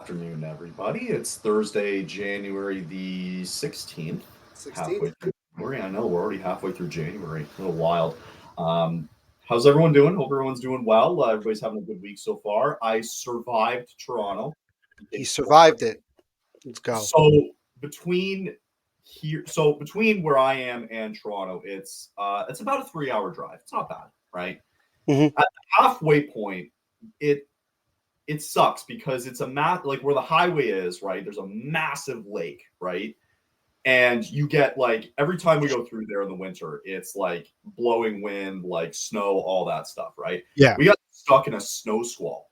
afternoon, everybody. It's Thursday, January the 16th. 16th. Halfway through January. I know we're already halfway through January. A little wild. How's everyone doing? Hope everyone's doing well. Everybody's having a good week so far. I survived Toronto. He survived it. Let's go. So between where I am and Toronto, it's about a 3-hour drive. It's not bad, right? Mhm. At the halfway point, it sucks because it's like where the highway is, right? There's a massive lake, right? And you get like every time we go through there in the winter, it's like blowing wind, like snow, all that stuff, right? Yeah. We got stuck in a snow squall.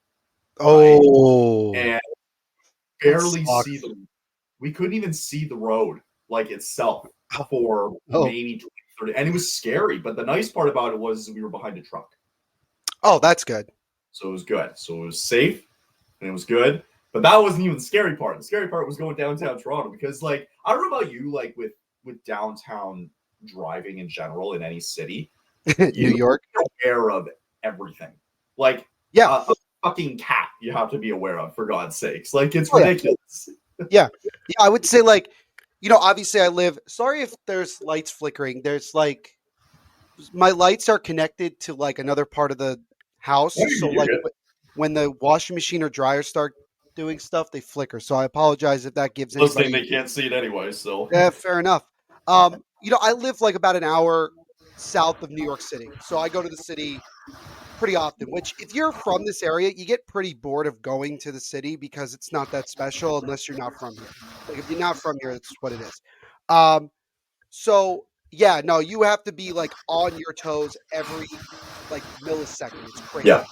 Oh. And barely see we couldn't even see the road like itself for maybe 20, 30. And it was scary. But the nice part about it was we were behind a truck. Oh, that's good. So it was good. So it was safe and it was good. But that wasn't even the scary part. The scary part was going downtown Toronto because, like, I don't know about you, like with downtown driving in general in any city, New York, aware of everything. Like, yeah, a fucking cat you have to be aware of, for God's sakes. Like, it's ridiculous. Yeah. I would say, like, obviously I live. Sorry if there's lights flickering. There's like my lights are connected to like another part of the house, so like when the washing machine or dryer start doing stuff, they flicker. So I apologize if that gives anybody. They can't see it anyway, so yeah, fair enough. I live like about an hour south of New York City, so I go to the city pretty often. Which, if you're from this area, you get pretty bored of going to the city because it's not that special unless you're not from here. Like if you're not from here, that's what it is. So yeah, no, you have to be like on your toes every like millisecond. It's crazy. yeah.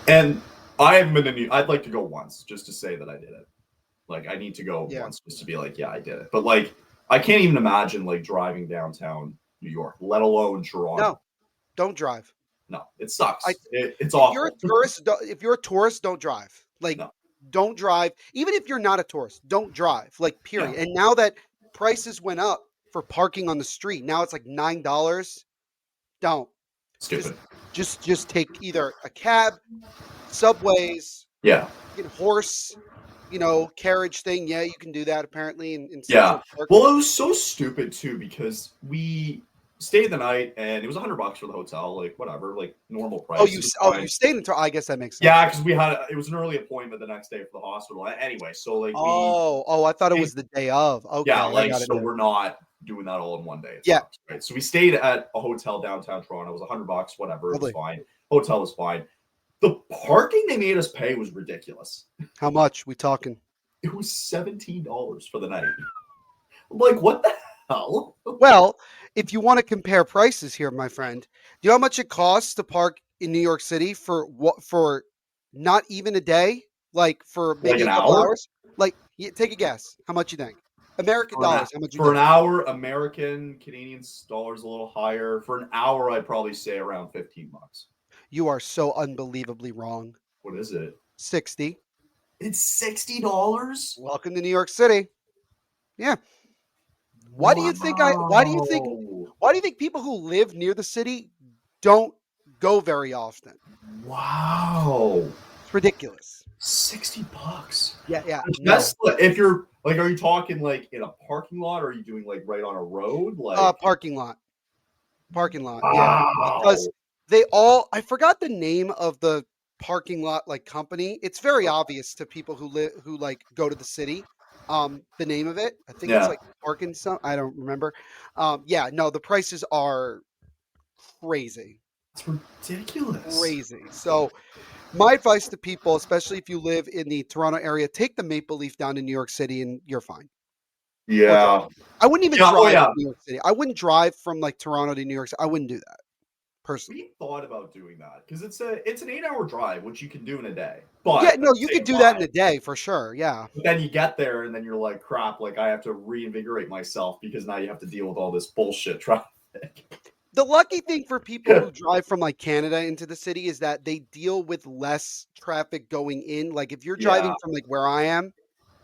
And I haven't been to I'd like to go once just to say that I did it. Like I need to go once just to be like, yeah, I did it. But like I can't even imagine like driving downtown New York, let alone Toronto. No, don't drive. No, it sucks. It's awful. If you're a tourist, don't drive. Like, don't drive. Even if you're not a tourist, don't drive. Like, period. Yeah. And now that prices went up for parking on the street, now it's like $9. Don't. Stupid. Just take either a cab, subways. Yeah. Horse. Carriage thing. Yeah, you can do that apparently. In Central Park. Well, it was so stupid too because we stayed the night and it was $100 for the hotel, like whatever, like normal price. You stayed until I guess that makes sense. Yeah, because it was an early appointment the next day for the hospital. Anyway, so like I thought it was the day of. Okay, yeah, so we're not doing that all in one day. Sucks, right? So we stayed at a hotel downtown Toronto. It was $100, whatever. It was fine. Hotel was fine. The parking they made us pay was ridiculous. How much we talking? It was $17 for the night. Like, what the hell? Well, if you want to compare prices here, my friend, do you know how much it costs to park in New York City for not even a day? Like for maybe like a couple hours? Like, take a guess. How much you think? American dollars. How much you think? For an hour, Canadian dollars a little higher. For an hour, I'd probably say around $15. You are so unbelievably wrong. What is it? 60. It's $60? Welcome to New York City. Yeah. Why do you think people who live near the city don't go very often? Wow. It's ridiculous. $60. Yeah. That's if you're like, are you talking like in a parking lot or are you doing like right on a road? Like parking lot. Wow. Yeah. Because I forgot the name of the parking lot like company. It's very obvious to people who like go to the city. The name of it, I think it's like Parkinson. I don't remember. The prices are crazy. It's ridiculous. Crazy. So my advice to people, especially if you live in the Toronto area, take the Maple Leaf down to New York City and you're fine. Yeah. I wouldn't even drive to New York City. I wouldn't drive from like Toronto to New York City. I wouldn't do that. Personally. We thought about doing that because it's an 8-hour drive, which you can do in a day. But you could do that in a day for sure. Yeah. But then you get there and then you're like, crap, like I have to reinvigorate myself because now you have to deal with all this bullshit traffic. The lucky thing for people who drive from like Canada into the city is that they deal with less traffic going in. Like if you're driving from like where I am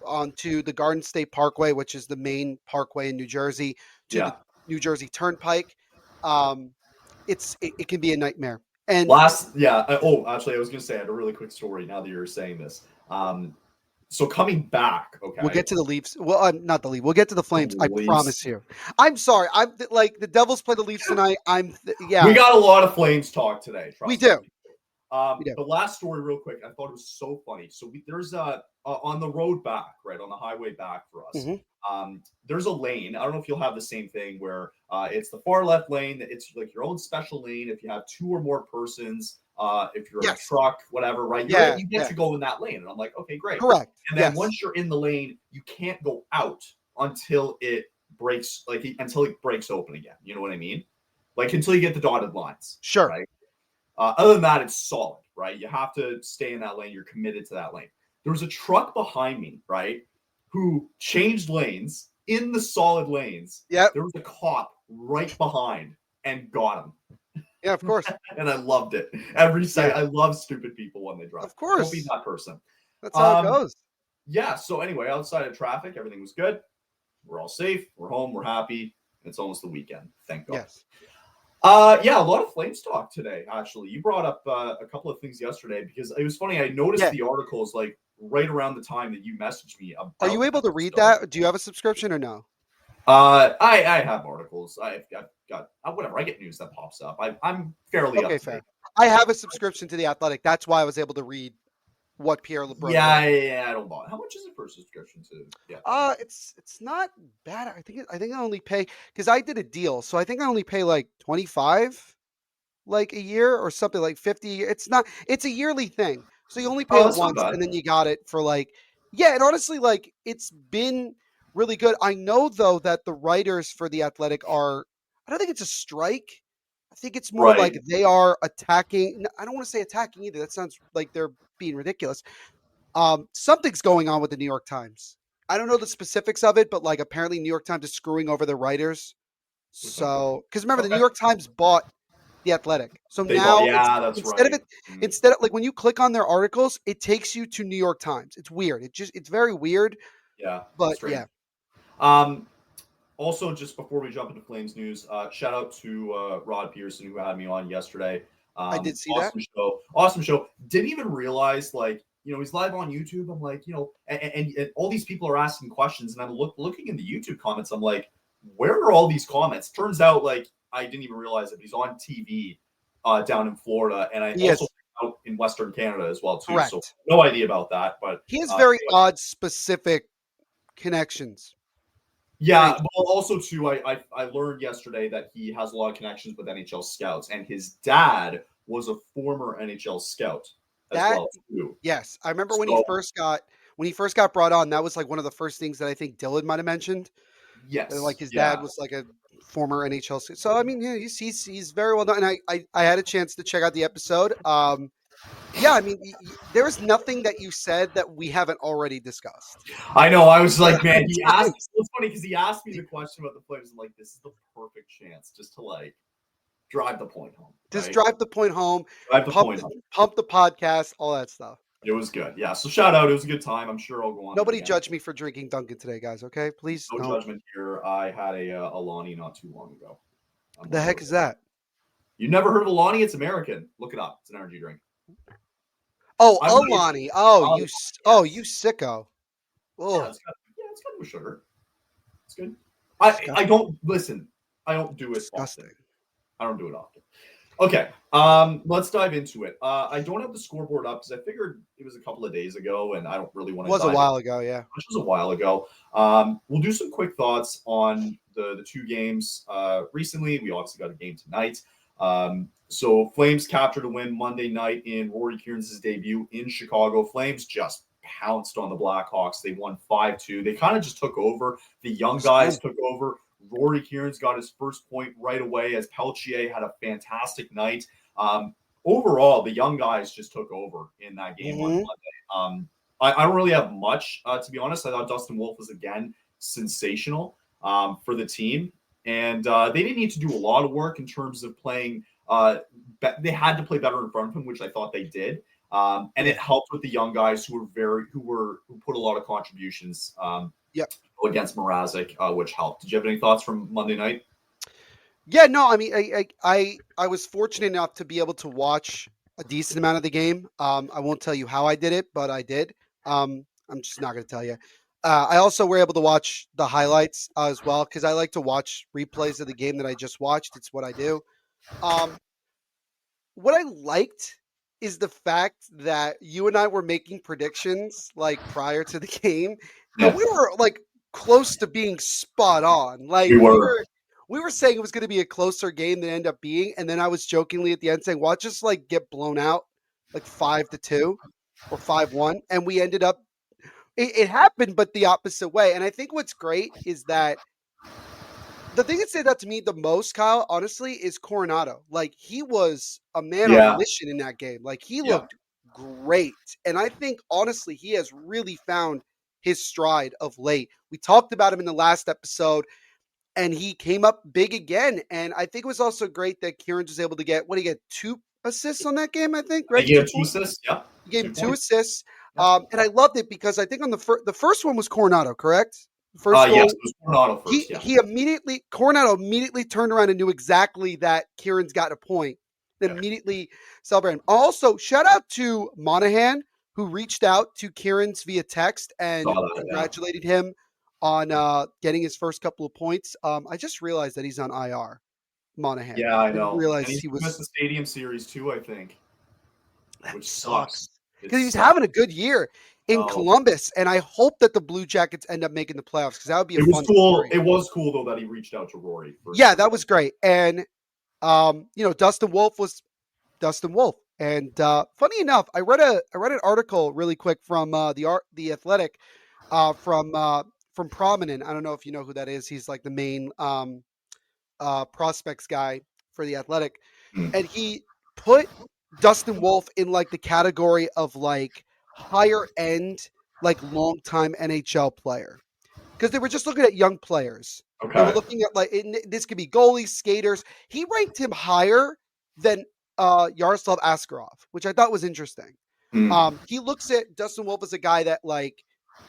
onto the Garden State Parkway, which is the main parkway in New Jersey, to the New Jersey Turnpike, it can be a nightmare. And actually, I was gonna say I had a really quick story. Now that you're saying this, So coming back, okay. We'll get to the Leafs. Well, not the Leafs. We'll get to the Flames. I Leafs. promise you. I'm sorry. I'm like the Devils play the Leafs tonight. Yeah. We got a lot of Flames talk today. Trust We do. Me. The last story, real quick, I thought it was so funny. So there's on the road back, right on the highway back for us. There's a lane. I don't know if you'll have the same thing where it's the far left lane. It's like your own special lane. If you have 2 or more persons, if you're in a truck, whatever, right? You get to go in that lane. And I'm like, okay, great. Correct. And then once you're in the lane, you can't go out until it breaks, until it breaks open again. You know what I mean? Like until you get the dotted lines. Sure. Right. Other than that, it's solid, right? You have to stay in that lane. You're committed to that lane. There was a truck behind me, right, who changed lanes in the solid lanes. Yep. There was a cop right behind and got him. Yeah, of course. And I loved it. Every second. I love stupid people when they drive. Of course. Don't be that person. That's how it goes. Yeah. So anyway, outside of traffic, everything was good. We're all safe. We're home. We're happy. It's almost the weekend. Thank God. Yes. Yeah, a lot of Flames talk today, actually. You brought up a couple of things yesterday because it was funny. I noticed the articles like right around the time that you messaged me. Are you able to read that? Do you have a subscription or no? I have articles. I've got whatever. I get news that pops up. I'm fairly up to fair. date. I have a subscription to The Athletic. That's why I was able to read what Pierre LeBrun. Yeah, I don't bother. How much is it for a subscription to? Yeah. It's not bad. I think I only pay because I did a deal, so I think I only pay like 25, like a year or something like 50. It's a yearly thing, so you only pay it once, and then you got it for like and honestly, like it's been really good. I know though that the writers for The Athletic I don't think it's a strike. I think it's more like they are attacking. I don't want to say attacking either. That sounds like they're being ridiculous. Something's going on with the New York Times. I don't know the specifics of it, but like apparently New York Times is screwing over the writers. So, because remember, the New York Times bought The Athletic. So instead of like when you click on their articles, it takes you to New York Times. It's weird. It's very weird. Yeah. But strange. Also, just before we jump into Flames news, shout out to Rod Pearson who had me on yesterday. I did see awesome that. Awesome show. Didn't even realize he's live on YouTube. I'm like, and all these people are asking questions, and I'm looking in the YouTube comments. I'm like, where are all these comments? Turns out, I didn't even realize that he's on TV down in Florida, and I also out in Western Canada as well too. Correct. So no idea about that, but he has very odd, specific connections. Yeah, but also too, I learned yesterday that he has a lot of connections with NHL scouts, and his dad was a former NHL scout as well too. Yes, I remember when he first got brought on. That was like one of the first things that I think Dylan might have mentioned. Yes, like his dad was like a former NHL scout. So I mean, he's very well done. And I had a chance to check out the episode. Yeah, I mean, there is nothing that you said that we haven't already discussed. I know. I was like, man, he asked. It's funny because he asked me the question about the Flames. I'm like, this is the perfect chance just to drive the point home. Just drive the point home. Pump the podcast, all that stuff. It was good. Yeah. So shout out. It was a good time. I'm sure I'll go on. Nobody judge me for drinking Dunkin' today, guys. Okay, please. No judgment here. I had a Alani not too long ago. The heck is that? You never heard of Alani? It's American. Look it up. It's an energy drink. Oh, Alani. You sicko. Oh, yeah, it's got no sugar. It's good. I don't listen. I don't do it often. I don't do it often. Okay, let's dive into it. I don't have the scoreboard up because I figured it was a couple of days ago, and I don't really want to. It was a while ago, yeah. Which was a while ago. We'll do some quick thoughts on the 2 games recently. We obviously got a game tonight. So Flames captured a win Monday night in Rory Kearns' debut in Chicago. Flames just pounced on the Blackhawks. They won 5-2. They kind of just took over. The young guys took over. Rory Kearns got his first point right away as Peltier had a fantastic night. Overall, the young guys just took over in that game on Monday. I don't really have much, to be honest. I thought Dustin Wolf was, again, sensational for the team. And they didn't need to do a lot of work in terms of playing. They had to play better in front of him, which I thought they did. And it helped with the young guys who put a lot of contributions against Mrazek, which helped. Did you have any thoughts from Monday night? Yeah, no, I mean, I was fortunate enough to be able to watch a decent amount of the game. I won't tell you how I did it, but I did. I'm just not going to tell you. I also were able to watch the highlights as well because I like to watch replays of the game that I just watched. It's what I do. Um, what I liked is the fact that you and I were making predictions like prior to the game, and Yeah, we were like close to being spot on. Like we were. we were saying it was going to be a closer game than it ended up being, and then I was jokingly at the end saying, "Watch us like get blown out, like 5-2 or 5-1," and we ended up. It happened, but the opposite way. And I think what's great is that the thing that stood out to me the most, Kyle, honestly, is Coronado. Like he was a man on a Yeah, mission in that game. Like he yeah. looked great. And I think honestly, he has really found his stride of late. We talked about him in the last episode, and he came up big again. And I think it was also great that Kieran was able to get what he get 2 assists on that game, I think, I think right? he Two had two points. assists. Yeah, He gave him 2 2 points. assists. Yeah. And I loved it because I think on the first one was Coronado, correct? The first Yes, goal, it was Coronado first. Yeah, he immediately Coronado immediately turned around and knew exactly that Kieran's got a point. Then yeah. immediately celebrated. Also, shout out to Monahan who reached out to Kieran's via text and Saw that. Yeah. congratulated him on getting his first couple of points. I just realized that he's on IR. Monahan. Yeah, I I didn't know. And realize he's he missed was. the Stadium Series too, I think, That which sucks. sucks It because he was sucks. having a good year in No, Columbus, and I hope that the Blue Jackets end up making the playoffs because that would be a it was fun cool. story. It was cool though that he reached out to Rory for Yeah, sure. that was great. And Dustin Wolf was Dustin Wolf. And funny enough, I read an article really quick from the Athletic from Prominent. I don't know if you know who that is. He's like the main prospects guy for the Athletic, Hmm. and he put Dustin Wolf in like the category of like higher end, like long time NHL player because they were just looking at young players. They were Okay. looking at this could be goalies, skaters. He ranked him higher than Yaroslav Askarov, which I thought was interesting. Hmm. He looks at Dustin Wolf as a guy that like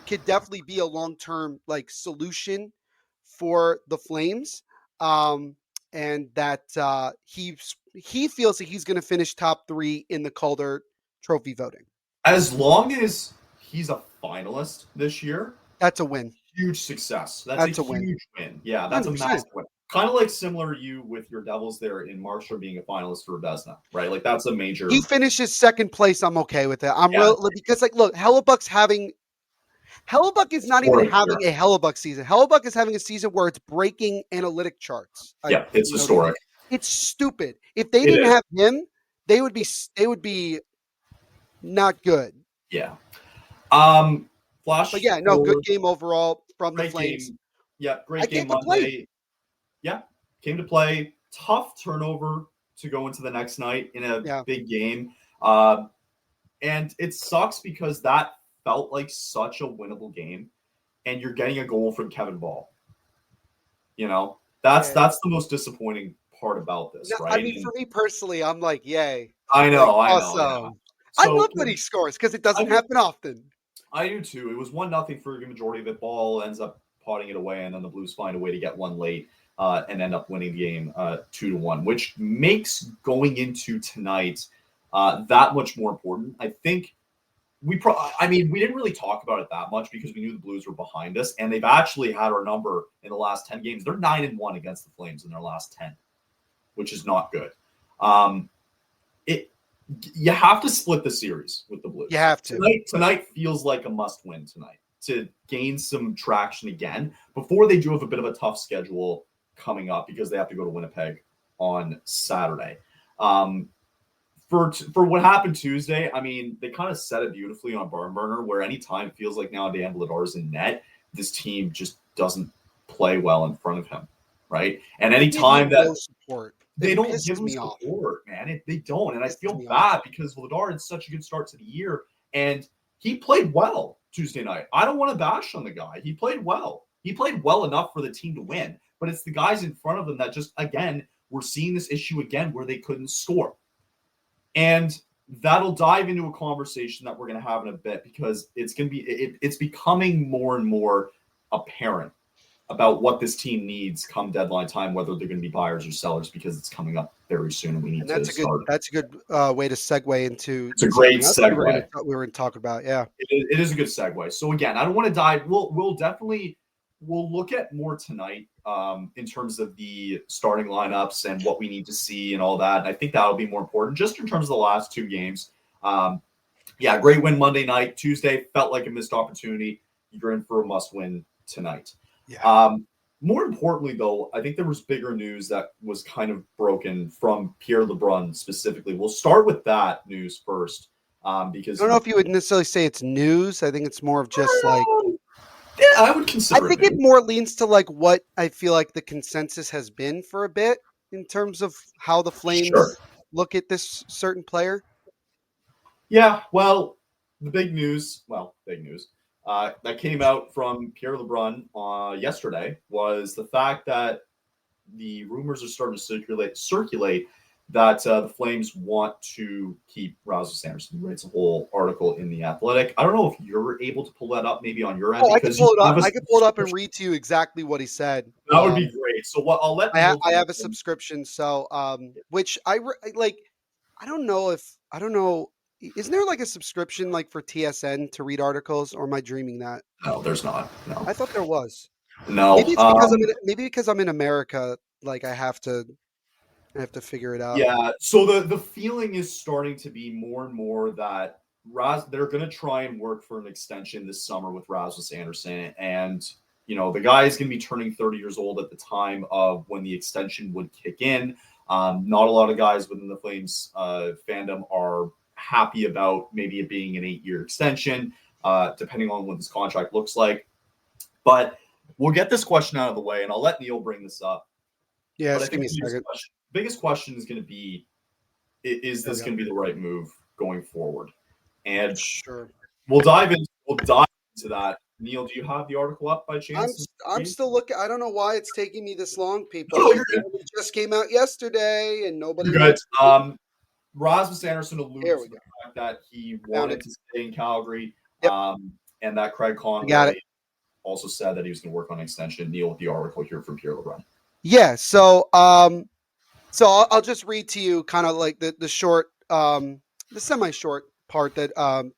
could definitely be a long term like solution for the Flames, and that he feels that he's going to finish top 3 in the Calder Trophy voting. As long as he's a finalist this year, That's a win. huge success. That's a That's a win. huge win. Yeah, that's a 100%. massive win. Kind of like similar you with your Devils there in Marshall being a finalist for Vezina, right? Like that's a major. He finishes second place. I'm okay with it. I'm Yeah, real because like look, Hellebuck is not even historic having year. a Hellebuck season. Hellebuck is having a season where it's breaking analytic charts. Yeah, it's historic. It's stupid. If they It didn't is. have him, they would be not good. Yeah. Flash But yeah, no, good forward. game overall from the Great Flames. game. Yeah, I great game came to play. Monday. Yeah, came to play. Tough turnover to go into the next night in a Yeah. big game. And it sucks because that felt like such a winnable game. And you're getting a goal from Kevin Ball. That's Yeah. the most disappointing part about this, No, right? I mean, for me personally, I'm like, yay. I Like, know, yeah. awesome. I So love when he scores because it I doesn't do, happen often. I do too. It was 1-0 for the majority of it. Ball ends up potting it away, and then the Blues find a way to get one late and end up winning the game 2-1, which makes going into tonight that much more important. I think we didn't really talk about it that much because we knew the Blues were behind us, and they've actually had our number in the last 10 games. They're 9-1 against the Flames in their last 10, which is not good. You have to split the series with the Blues. You have to. Tonight feels like a must-win tonight to gain some traction again before they do have a bit of a tough schedule coming up because they have to go to Winnipeg on Saturday. For what happened Tuesday, I mean, they kind of said it beautifully on Barn Burner, where anytime it feels like now Dan Vladar's in net, this team just doesn't play well in front of him, right? And anytime that support, they don't pisses give him me off. support, man. They don't. And I Pisses feel me bad because Vladar had such a good start to the year, and he played well Tuesday night. I don't want to bash on the guy. He played well. He played well enough for the team to win. But it's the guys in front of them that just, again, we're seeing this issue again where they couldn't score. And that'll dive into a conversation that we're going to have in a bit because it's going to be it's becoming more and more apparent about what this team needs come deadline time, whether they're going to be buyers or sellers, because it's coming up very soon and we need And to start. that's a good way to segue into It's a something great else segue. we were going to talk about. Yeah, it is a good segue. So again, I don't want to dive. We'll definitely we'll look at more tonight in terms of the starting lineups and what we need to see and all that. And I think that'll be more important just in terms of the last two games. Yeah, great win Monday night. Tuesday felt like a missed opportunity. You're in for a must win tonight. yeah. More importantly, though, I think there was bigger news that was kind of broken from Pierre LeBrun specifically. We'll start with that news first, because I don't know if you would necessarily say it's news. I think it's more of just like yeah, I would I consider think it it news. more leans to like what I feel like the consensus has been for a bit in terms of how the Sure. Flames look at this certain player. Yeah, well, the big news that came out from Pierre LeBrun yesterday was the fact that the rumors are starting to circulate that the Flames want to keep Rasmus Andersson. He writes a whole article in the Athletic. I don't know if you're able to pull that up maybe on your end Oh, I could because you pull it up. have a I could pull it up and subscription. read to you exactly what he said. That would be great. So what I'll let Neil I do have a subscription, so which like. I don't know if I don't know. Isn't there like a subscription like for TSN to read articles, or am I dreaming that? No, there's not. No. I thought there was. No. Maybe because I'm in America, like I have to figure it out. Yeah. So the feeling is starting to be more and more that they're going to try and work for an extension this summer with Rasmus Andersson, and the guy is going to be turning 30 years old at the time of when the extension would kick in. Not a lot of guys within the Flames fandom are happy about maybe it being an 8-year extension, depending on what this contract looks like. But we'll get this question out of the way, and I'll let Neil bring this up. Yeah, But I just give think me a second. biggest question is going to be, is this going to be the right move going forward? And Sure. we'll dive into that. Neil, do you have the article up by I'm chance? I'm still looking. I don't know why it's taking me this long, people. No, It you're good. just came out yesterday, and nobody You're good. wants. Rasmus Andersson alluded Here to we the go. fact that he Found wanted it. to stay in Calgary, Yep, and that Craig I got Conroy it. also said that he was going to work on an extension. Neil with the article here from Pierre LeBrun. Yeah. So I'll just read to you kind of like the short, the semi-short part that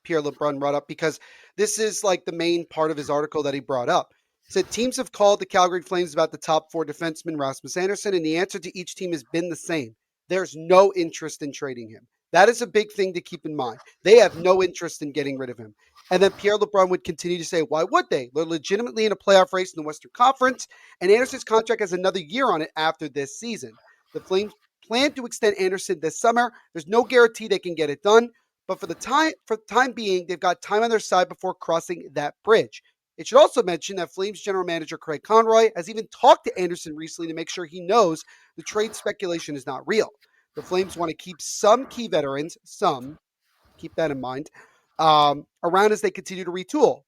Pierre LeBrun brought up, because this is like the main part of his article that he brought up. He said teams have called the Calgary Flames about the top 4 defenseman Rasmus Andersson, and the answer to each team has been the same. There's no interest in trading him. That is a big thing to keep in mind. They have no interest in getting rid of him. And then Pierre LeBrun would continue to say, why would they? They're legitimately in a playoff race in the Western Conference, and Andersson's contract has another year on it after this season. The Flames plan to extend Andersson this summer. There's no guarantee they can get it done, but for the time being, they've got time on their side before crossing that bridge. It should also mention that Flames general manager Craig Conroy has even talked to Andersson recently to make sure he knows the trade speculation is not real. The Flames want to keep some key veterans, keep that in mind, around as they continue to retool.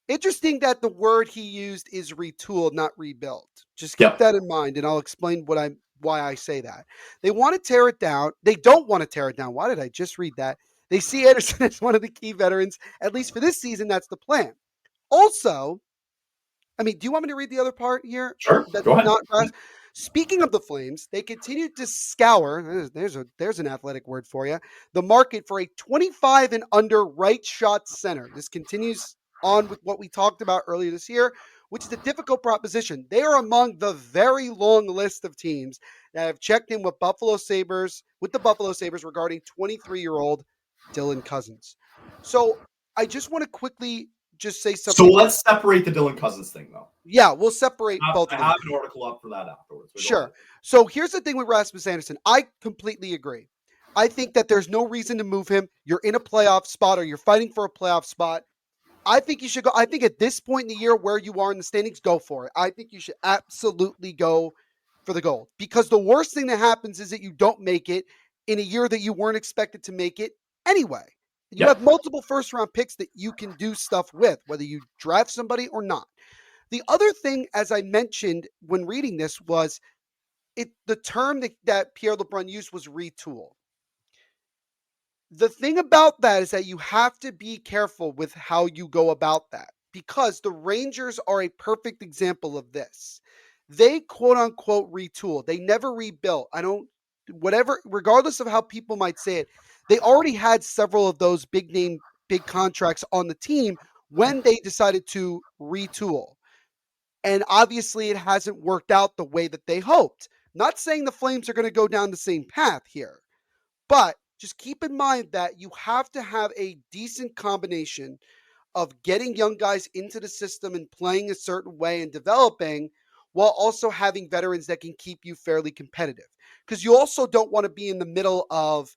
Interesting that the word he used is retool, not rebuild. Just keep Yep. that in mind, and I'll explain why I say that. They want to tear it down. They don't want to tear it down. Why did I just read that? They see Andersson as one of the key veterans, at least for this season. That's the plan. Also, I mean, do you want me to read the other part here? Sure. That's Go ahead. not Speaking of the Flames, they continue to scour. There's an athletic word for you. The market for a 25 and under right shot center. This continues on with what we talked about earlier this year, which is a difficult proposition. They are among the very long list of teams that have checked in with the Buffalo Sabres regarding 23-year-old Dylan Cousins. So I just want to quickly just say So something. let's separate the Dylan Cousins thing, though. Yeah, we'll separate both I of them. have an article up for that afterwards. Sure. So here's the thing with Rasmus Andersson. I completely agree. I think that there's no reason to move him. You're in a playoff spot, or you're fighting for a playoff spot. I think you should go. I think at this point in the year where you are in the standings, go for it. I think you should absolutely go for the gold, because the worst thing that happens is that you don't make it in a year that you weren't expected to make it anyway. You Yep. have multiple first round picks that you can do stuff with, whether you draft somebody or not. The other thing, as I mentioned when reading this, was the term that Pierre LeBrun used was retool. The thing about that is that you have to be careful with how you go about that. because the Rangers are a perfect example of this. They quote unquote retool. They never rebuilt. Regardless of how people might say it, they already had several of those big contracts on the team when they decided to retool. And obviously, it hasn't worked out the way that they hoped. Not saying the Flames are going to go down the same path here, but just keep in mind that you have to have a decent combination of getting young guys into the system and playing a certain way and developing, while also having veterans that can keep you fairly competitive. Because you also don't want to be in the middle of,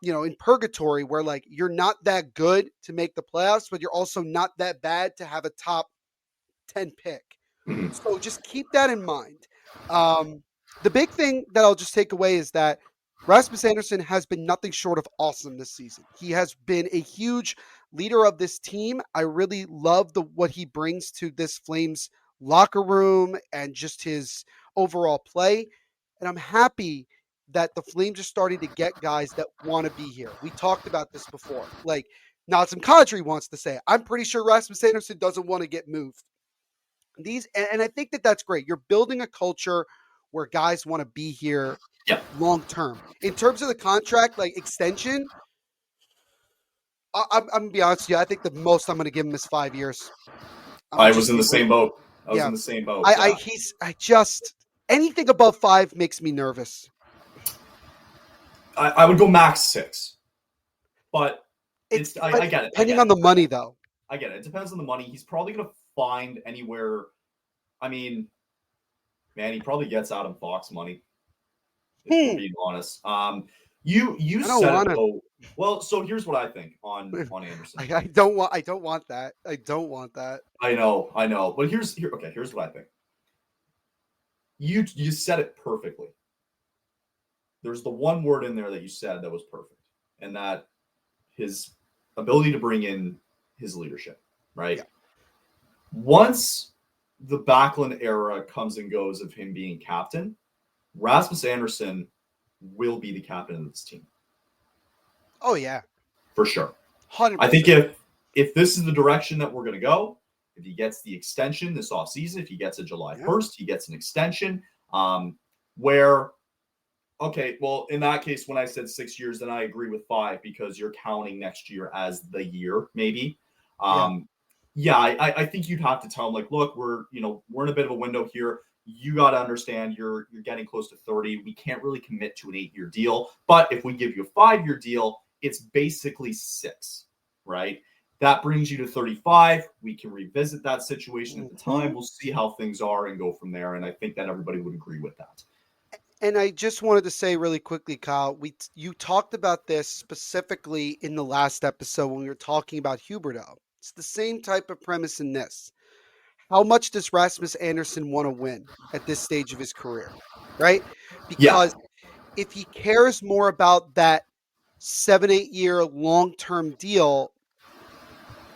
in purgatory where like you're not that good to make the playoffs, but you're also not that bad to have a top 10 pick. Mhm. So just keep that in mind. The big thing that I'll just take away is that Rasmus Andersson has been nothing short of awesome this season. He has been a huge leader of this team. I really love what he brings to this Flames locker room and just his overall play. And I'm happy that the Flames are starting to get guys that want to be here. We talked about this before. Like Nazem Kadri wants to say, I'm pretty sure Rasmus Andersson doesn't want to get moved. And I think that that's great. You're building a culture where guys want to be here Yeah, long term. In terms of the contract, like extension, I'm gonna be honest with you. I think the most I'm gonna give him is 5 years. I'm gonna I was just in be the real. same boat. I was Yeah, in the same boat. Yeah. I just anything above 5 makes me nervous. I would go max 6, but It's I get it. I depending get on it. the money though. I get it. It depends on the money. He's probably going to find anywhere. I mean, man, he probably gets Adam Fox money, if we're being honest. You I don't said it want to. though. Well, so here's what I think on Anderson. I don't want. I don't want that. I don't want that. I know. But here's what I think. You said it perfectly. There's the one word in there that you said that was perfect, and that his ability to bring in his leadership, right? Yeah. Once the Backlund era comes and goes of him being captain, Rasmus Andersson will be the captain of this team Oh yeah. for sure. I think 100%. if this is the direction that we're going to go, if he gets the extension this offseason, if he gets a July Yeah. 1st, he gets an extension. Where okay, well, in that case, when I said 6 years, then I agree with 5 because you're counting next year as the year, maybe. Yeah. Yeah, I think you'd have to tell him like, look, we're in a bit of a window here. You got to understand you're getting close to 30. We can't really commit to an 8-year deal, but if we give you a 5-year deal, it's basically 6, right? That brings you to 35. We can revisit that situation at the time. We'll see how things are and go from there. And I think that everybody would agree with that. And I just wanted to say really quickly, Kyle, you talked about this specifically in the last episode when we were talking about Huberto. It's the same type of premise in this. How much does Rasmus Andersson want to win at this stage of his career? Right? Yeah, Because if he cares more about that 7-8 year long term deal,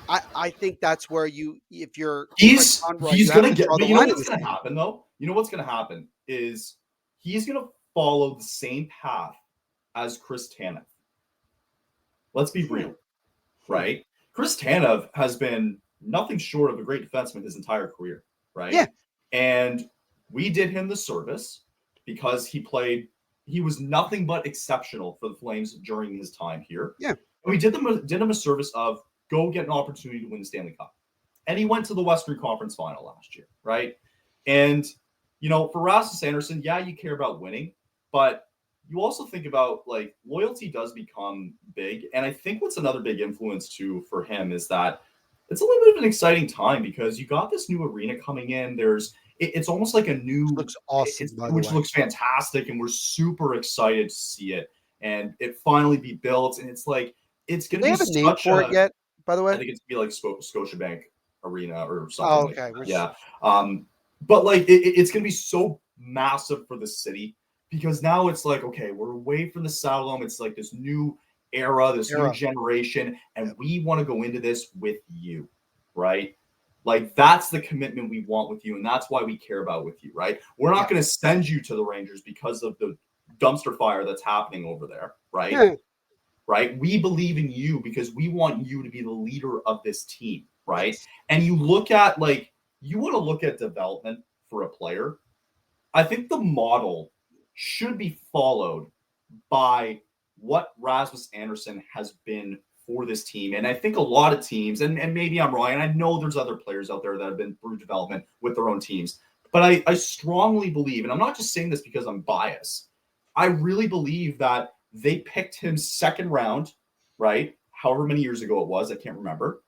I think that's where if you're Craig Conroy, you he's have gonna to get, draw but the you know line in what's the gonna sand. happen though? You know what's gonna happen is he's gonna follow the same path as Chris Tanev. Let's be Hmm. real, right? Chris Tanev has been nothing short of a great defenseman his entire career, Yeah. right? And we did him the service because he was nothing but exceptional for the Flames during his time here. Yeah. And we did him a service of go get an opportunity to win the Stanley Cup. And he went to the Western Conference Final last year, right? And for Rasmus Andersson, yeah, you care about winning, but you also think about like loyalty does become big. And I think what's another big influence too for him is that it's a little bit of an exciting time because you got this new arena coming in. It's almost like a new, Looks awesome, by the which way. looks fantastic, and we're super excited to see it and it finally be built. And it's like it's Do going to they be have a name such for it a. yet, by the I way? think it's gonna be like Scotiabank Arena or something Oh, like okay. that. Yeah. But like it's gonna be so massive for the city because now it's like okay, we're away from the Saddledome. It's like this new era, this new generation, and Yep. we want to go into this with you, right? Like that's the commitment we want with you, and that's why we care about with you, right? We're not Yeah. going to send you to the Rangers because of the dumpster fire that's happening over there, right? Yeah. Right? We believe in you because we want you to be the leader of this team. right? Yes. And you look at like you want to look at development for a player. I think the model should be followed by what Rasmus Andersson has been for this team. And I think a lot of teams, and maybe I'm wrong, and I know there's other players out there that have been through development with their own teams, but I strongly believe, and I'm not just saying this because I'm biased, I really believe that they picked him second round, right? However many years ago it was, I can't remember.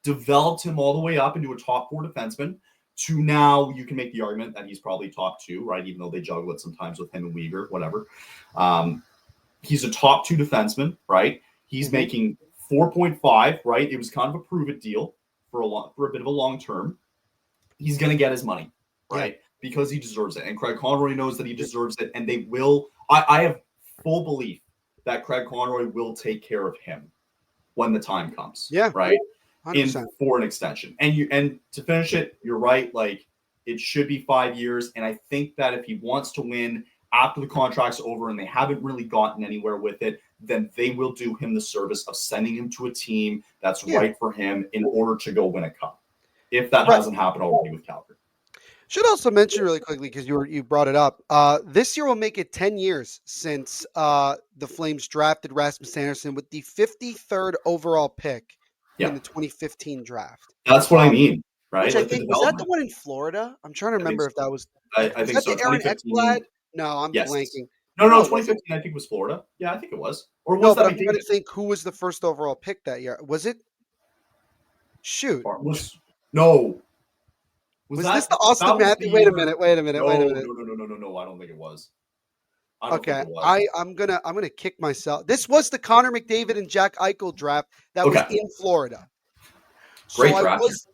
Developed him all the way up into a top four defenseman to now you can make the argument that he's probably top two, right? Even though they juggle it sometimes with him and Uyghur, whatever. He's a top two defenseman, right? He's making 4.5, right? It was kind of a prove it deal for a bit of a long term. He's going to get his money, right? Because he deserves it. And Craig Conroy knows that he deserves it. And they will, I have full belief that Craig Conroy will take care of him when the time comes. Yeah. Right. 100%. For an extension. And to finish it, you're right. Like it should be 5 years. And I think that if he wants to win after the contract's over and they haven't really gotten anywhere with it, then they will do him the service of sending him to a team that's right for him in order to go win a cup. If that hasn't happened already with Calgary. Should also mention really quickly because you brought it up. This year will make it 10 years since the Flames drafted Rasmus Andersson with the 53rd overall pick in the 2015 draft. That's what I mean, right? Which like I think was that the one in Florida? I'm trying to remember if that was. I think that so. the Aaron Ekblad? No, I'm blanking. No, 2015. I think was Florida. Yeah, I think it was. Or was that? But I'm trying to think who was the first overall pick that year. Was it? Shoot. No. Was this the Austin Matthews? Wait a minute. No, I don't think it was. Okay, I'm gonna kick myself. This was the Connor McDavid and Jack Eichel draft that was in Florida. Great draft.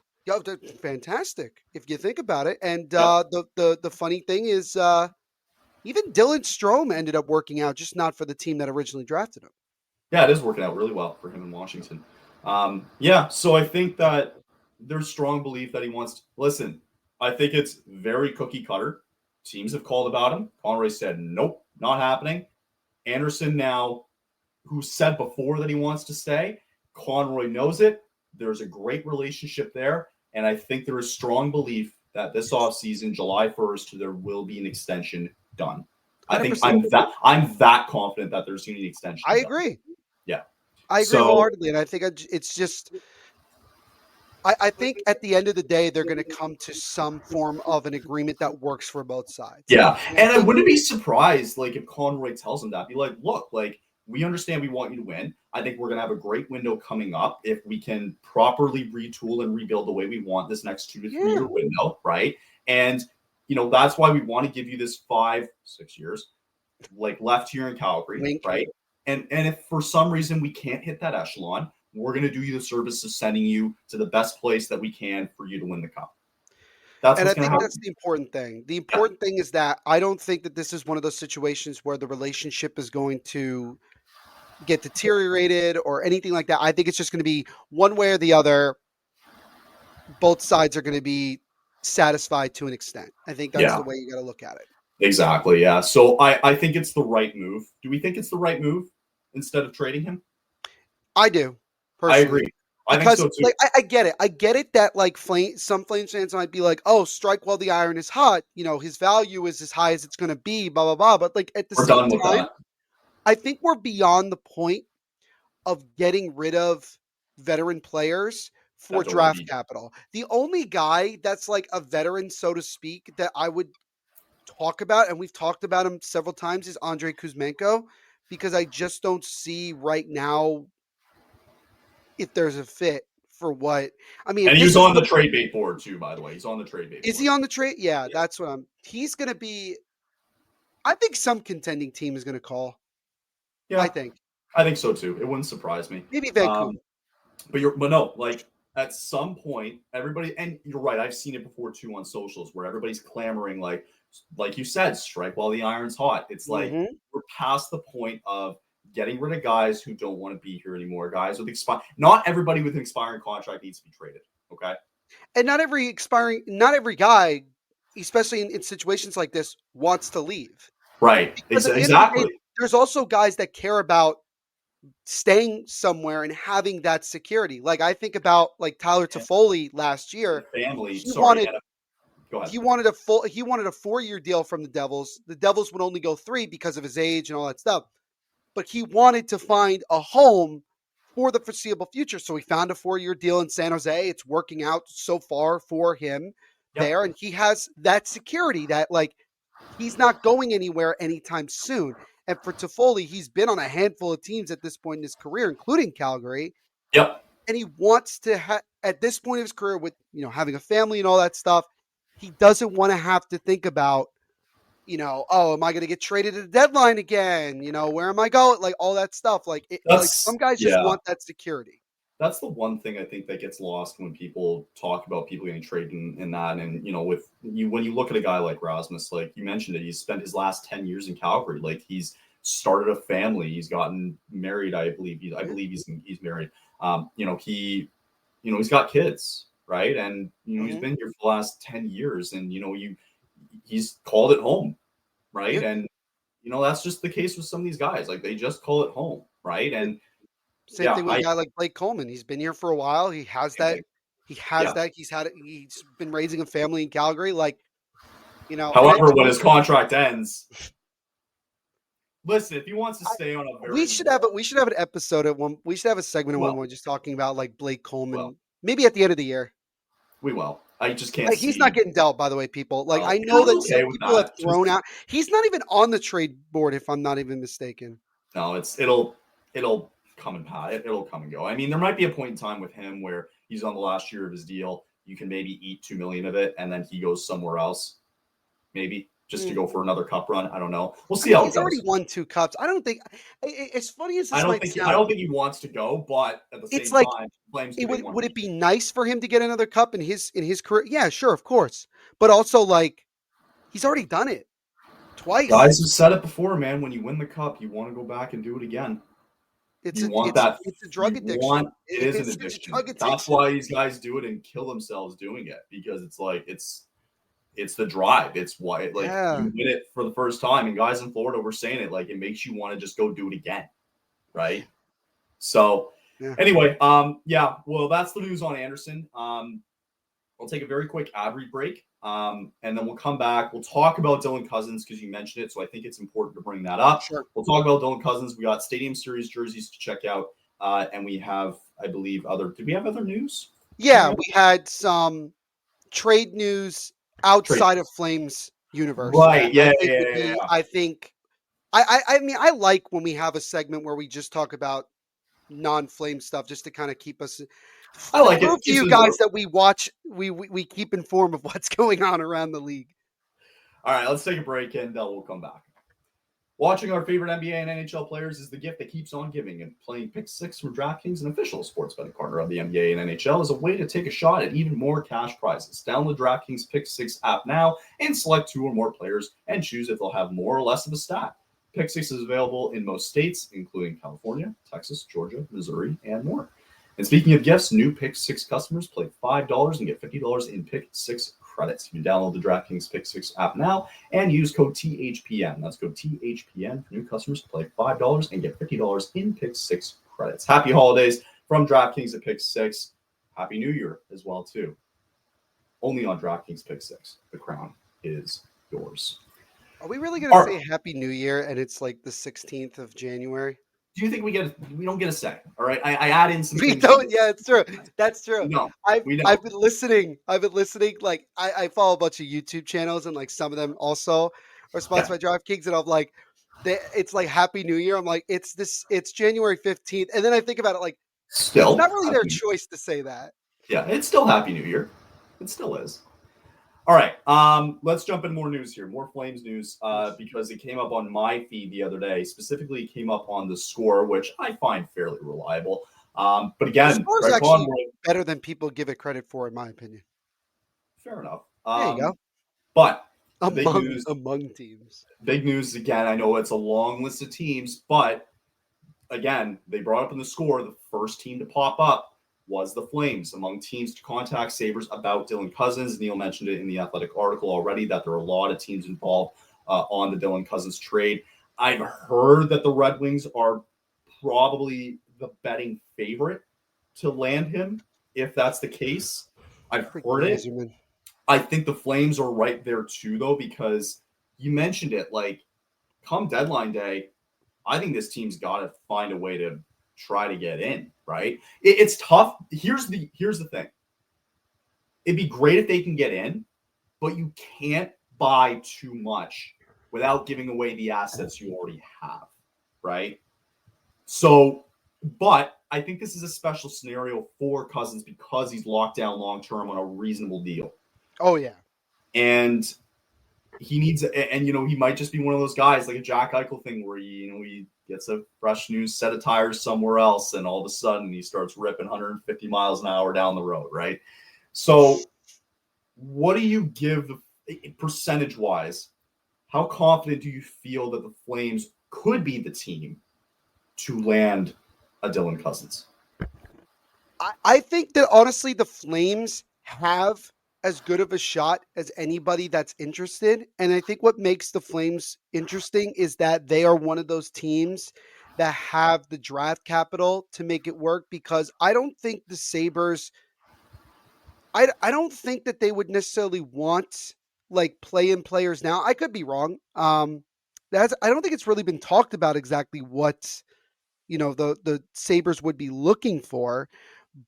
Fantastic if you think about it. And the funny thing is, even Dylan Strome ended up working out, just not for the team that originally drafted him. Yeah, it is working out really well for him in Washington. So I think that there's strong belief that he wants to listen. I think it's very cookie cutter. Teams have called about him. Conroy said, nope, not happening. Andersson now, who said before that he wants to stay, Conroy knows it. There's a great relationship there. And I think there is strong belief that this offseason, July 1st, there will be an extension done. 100%. I think I'm that confident that there's going to be an extension. I agree. Yeah. I agree wholeheartedly. And I think it's just I think at the end of the day, they're going to come to some form of an agreement that works for both sides. Yeah. And I wouldn't be surprised, like, if Conroy tells him that. Be like, look, like, we understand we want you to win. I think we're going to have a great window coming up if we can properly retool and rebuild the way we want this next 2 to 3 year window, right? And, that's why we want to give you this 5-6 years, like, left here in Calgary, right? And if for some reason we can't hit that echelon, we're going to do you the service of sending you to the best place that we can for you to win the cup. And I think that's the important thing. The important thing is that I don't think that this is one of those situations where the relationship is going to get deteriorated or anything like that. I think it's just going to be one way or the other. Both sides are going to be satisfied to an extent. I think that's the way you got to look at it. Exactly. Yeah. So I think it's the right move. Do we think it's the right move instead of trading him? I do. Personally. I agree. I think so too. Like, I get it. I get it that like some Flames fans might be like, "Oh, strike while the iron is hot." His value is as high as it's going to be. Blah blah blah. But like at the same time, I think we're beyond the point of getting rid of veteran players for draft capital. The only guy that's like a veteran, so to speak, that I would talk about, and we've talked about him several times, is Andrei Kuzmenko, because I just don't see right now if there's a fit for what I mean. And he's on the trade bait board too, by the way. He's on the trade bait board. Is he on the trade? Yeah, that's what he's going to be. I think some contending team is going to call. Yeah, I think so too. It wouldn't surprise me. Maybe Vancouver. But no, like at some point, everybody, and you're right. I've seen it before too on socials where everybody's clamoring, like you said, strike while the iron's hot. It's like we're past the point of getting rid of guys who don't want to be here anymore. Guys with not everybody with an expiring contract needs to be traded. Okay. And not every guy, especially in situations like this, wants to leave. Right. Exactly. There's also guys that care about staying somewhere and having that security. Like I think about like Tyler Toffoli last year. Family. He Sorry, wanted go ahead. he wanted a 4-year deal from the Devils. The Devils would only go 3 because of his age and all that stuff. But he wanted to find a home for the foreseeable future. So he found a 4-year deal in San Jose. It's working out so far for him there. And he has that security that like he's not going anywhere anytime soon. And for Toffoli, he's been on a handful of teams at this point in his career, including Calgary. Yep. And he wants to at this point of his career with, having a family and all that stuff, he doesn't want to have to think about, oh, am I going to get traded at the deadline again? Where am I going? Like all that stuff. Like some guys just want that security. That's the one thing I think that gets lost when people talk about people getting traded in that. And, when you look at a guy like Rasmus, like you mentioned it, he's spent his last 10 years in Calgary. Like he's started a family. He's gotten married. I believe he's married. He's got kids, right? And, he's been here for the last 10 years and, he's called it home. Right. Yeah. And, that's just the case with some of these guys. Like they just call it home. Right. And, same thing with a guy like Blake Coleman. He's been here for a while. He has that. He has that. He's been raising a family in Calgary. Like, However, when his contract ends, listen, if he wants to stay on a we should have an episode at one. We should have a segment at one more just talking about like Blake Coleman. Maybe at the end of the year. We will. I just can't. He's not getting dealt, by the way, people. Like I know that some people have thrown out. He's not even on the trade board, if I'm not even mistaken. No, it'll come and pass. It'll come and go. I mean, there might be a point in time with him where he's on the last year of his deal. You can maybe eat $2 million of it, and then he goes somewhere else, maybe just to go for another cup run. I don't know. We'll see how it goes. He's already won 2 cups. I don't think, as funny as this I don't think he wants to go, but at the same time, would it be nice for him to get another cup in his career? Yeah, sure, of course. But also, like, he's already done it twice. Guys have said it before, man. When you win the cup, you want to go back and do it again. It's a drug addiction. It is an addiction. That's why these guys do it and kill themselves doing it, because it's like it's the drive. It's why you win it for the first time. And guys in Florida were saying it, like it makes you want to just go do it again, right? So anyway, well, that's the news on Andersson. I'll take a very quick ad read break, and then we'll come back. We'll talk about Dylan Cozens because you mentioned it, so I think it's important to bring that up. Sure. We'll talk about Dylan Cozens. We got Stadium Series jerseys to check out, and we have, I believe, did we have other news? Yeah, we had some trade news outside of Flames universe. Right. Yeah. I think I mean, I like when we have a segment where we just talk about non-Flame stuff just to kind of keep us. I like it. To you guys that we watch, we keep informed of what's going on around the league. All right, let's take a break and we'll come back. Watching our favorite NBA and NHL players is the gift that keeps on giving, and playing Pick 6 from DraftKings, an official sports betting partner of the NBA and NHL, is a way to take a shot at even more cash prizes. Download DraftKings Pick 6 app now and select 2 or more players and choose if they'll have more or less of a stat. Pick 6 is available in most states, including California, Texas, Georgia, Missouri, and more. And speaking of gifts, new Pick 6 customers play $5 and get $50 in Pick 6 credits. You can download the DraftKings Pick 6 app now and use code THPN. That's code THPN for new customers to play $5 and get $50 in Pick 6 credits. Happy holidays from DraftKings at Pick 6. Happy New Year as well, too. Only on DraftKings Pick 6. The crown is yours. Are we really going to say Happy New Year and it's like the 16th of January? Do you think we don't get a say? All right, I add in some. We don't. Yeah, it's true. That's true. No, I've been listening. Like I follow a bunch of YouTube channels, and like some of them also are sponsored by DraftKings, and I'm like, it's like Happy New Year. I'm like, it's January 15th, and then I think about it like, still, it's not really their choice to say that. Yeah, it's still Happy New Year. It still is. All right, let's jump in more news here, more Flames news, because it came up on my feed the other day. Specifically, it came up on the Score, which I find fairly reliable. But again, the Score is actually better than people give it credit for, in my opinion. Fair enough. There you go. But among teams, big news again. I know it's a long list of teams, but again, they brought up in the Score the first team to pop up was the Flames among teams to contact Sabres about Dylan Cozens. Neil mentioned it in the Athletic article already that there are a lot of teams involved on the Dylan Cozens trade. I've heard that the Red Wings are probably the betting favorite to land him if that's the case. I've Freaking heard it. Yzerman. I think the Flames are right there too, though, because you mentioned it. Like, come deadline day, I think this team's got to find a way to try to get in. Right? It's tough. Here's the thing. It'd be great if they can get in, but you can't buy too much without giving away the assets you already have. Right? So, but I think this is a special scenario for Cousins because he's locked down long term on a reasonable deal. Oh yeah, and he needs, and he might just be one of those guys like a Jack Eichel thing where he gets a fresh new set of tires somewhere else, and all of a sudden he starts ripping 150 miles an hour down the road, right? So, what do you give percentage wise? How confident do you feel that the Flames could be the team to land a Dylan Cousins? I think that honestly, the Flames have as good of a shot as anybody that's interested. And I think what makes the Flames interesting is that they are one of those teams that have the draft capital to make it work, because I don't think the Sabres, I don't think that they would necessarily want like play-in players now. I could be wrong. I don't think it's really been talked about exactly what the Sabres would be looking for.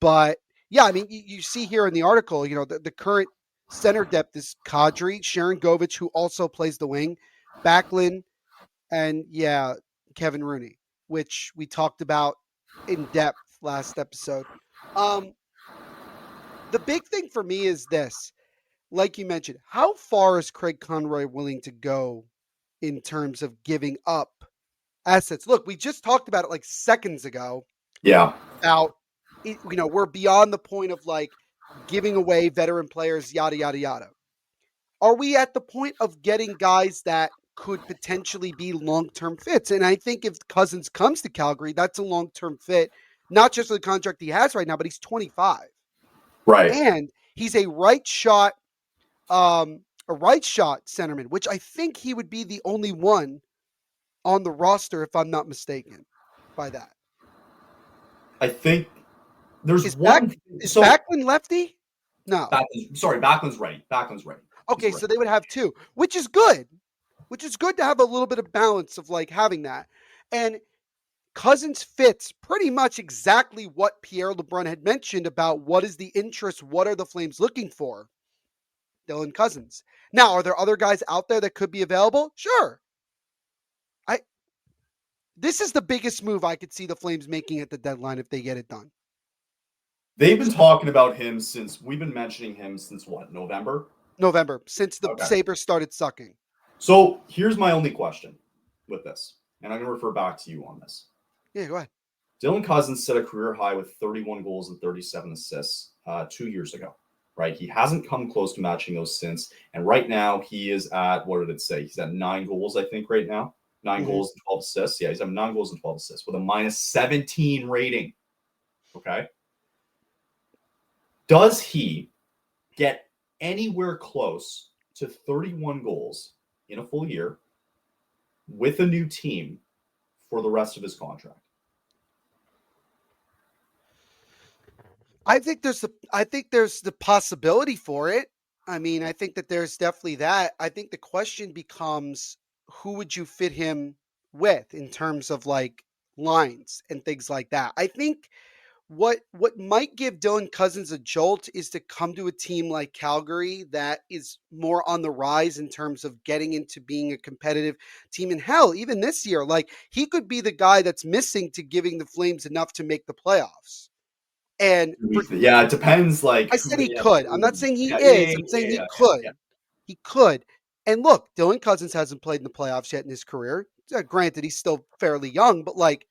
But yeah, I mean, you see here in the article, the current center depth is Kadri, Sharon Govich, who also plays the wing, Backlund, and yeah, Kevin Rooney, which we talked about in depth last episode. Um, the big thing for me is this, like you mentioned, how far is Craig Conroy willing to go in terms of giving up assets? Look, we just talked about it like seconds ago. Yeah. About we're beyond the point of like giving away veteran players, yada yada yada. Are we at the point of getting guys that could potentially be long-term fits? And I think if Cousins comes to Calgary, that's a long-term fit, not just for the contract he has right now, but he's 25. Right. And he's a right shot centerman, which I think he would be the only one on the roster, if I'm not mistaken, by that. I think there's Is one. Backlund lefty? No. Backlund's right. Backlund's right. Okay, so they would have two, which is good. Which is good to have a little bit of balance of like having that. And Cousins fits pretty much exactly what Pierre LeBrun had mentioned about what is the interest, what are the Flames looking for? Dylan Cousins. Now, are there other guys out there that could be available? Sure. This is the biggest move I could see the Flames making at the deadline if they get it done. They've been talking about him since we've been mentioning him since what, November? November, since the Sabres started sucking. So here's my only question with this, and I'm going to refer back to you on this. Yeah, go ahead. Dylan Cousins set a career high with 31 goals and 37 assists 2 years ago, right? He hasn't come close to matching those since, and right now he is at, what did it say? He's at 9 goals, I think, right now. 9 goals and 12 assists. Yeah, he's at 9 goals and 12 assists with a minus 17 rating. Okay. Does he get anywhere close to 31 goals in a full year with a new team for the rest of his contract? I think there's the possibility for it. I mean, I think that there's definitely that. I think the question becomes, who would you fit him with in terms of like lines and things like that. I think what might give Dylan Cousins a jolt is to come to a team like Calgary that is more on the rise in terms of getting into being a competitive team. And hell, even this year, like he could be the guy that's missing to giving the Flames enough to make the playoffs. And yeah, it depends. Like I said he could. I'm not saying he is. I'm saying he could. He could. And look, Dylan Cousins hasn't played in the playoffs yet in his career. Granted, he's still fairly young, but like,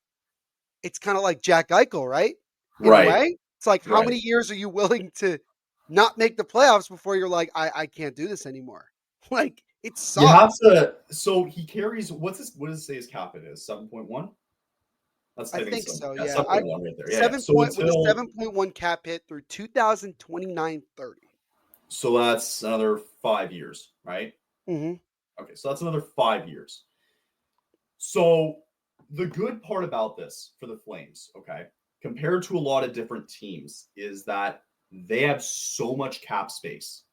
it's kind of like Jack Eichel, right? In a way, it's like, how many years are you willing to not make the playoffs before you're like, I can't do this anymore? Like, it sucks. You have to. So he carries. What does it say his cap it is? 7.1. I think so. Yeah, 7.1 right there. Yeah. With a 7.1 cap hit through 2029-30. So that's another 5 years, right? Mm-hmm. Okay, so that's another 5 years. So the good part about this for the Flames, okay, compared to a lot of different teams, is that they have so much cap space,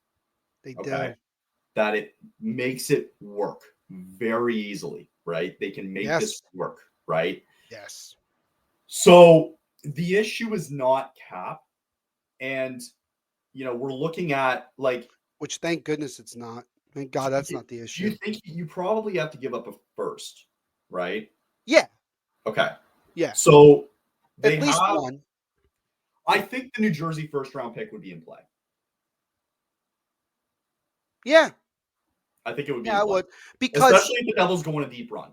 They okay, do. that it makes it work very easily, right? They can make this Yes. work, right? Yes. So the issue is not cap. And, we're looking at like, Which, thank goodness it's not. Thank God that's not the do you issue. think you probably have to give up a first, right? Yeah. Okay. Yeah. So they At least have, one. I think the New Jersey first round pick would be in play. Yeah. I think it would be Yeah, in I play, would. Because especially if the Devils go on a deep run.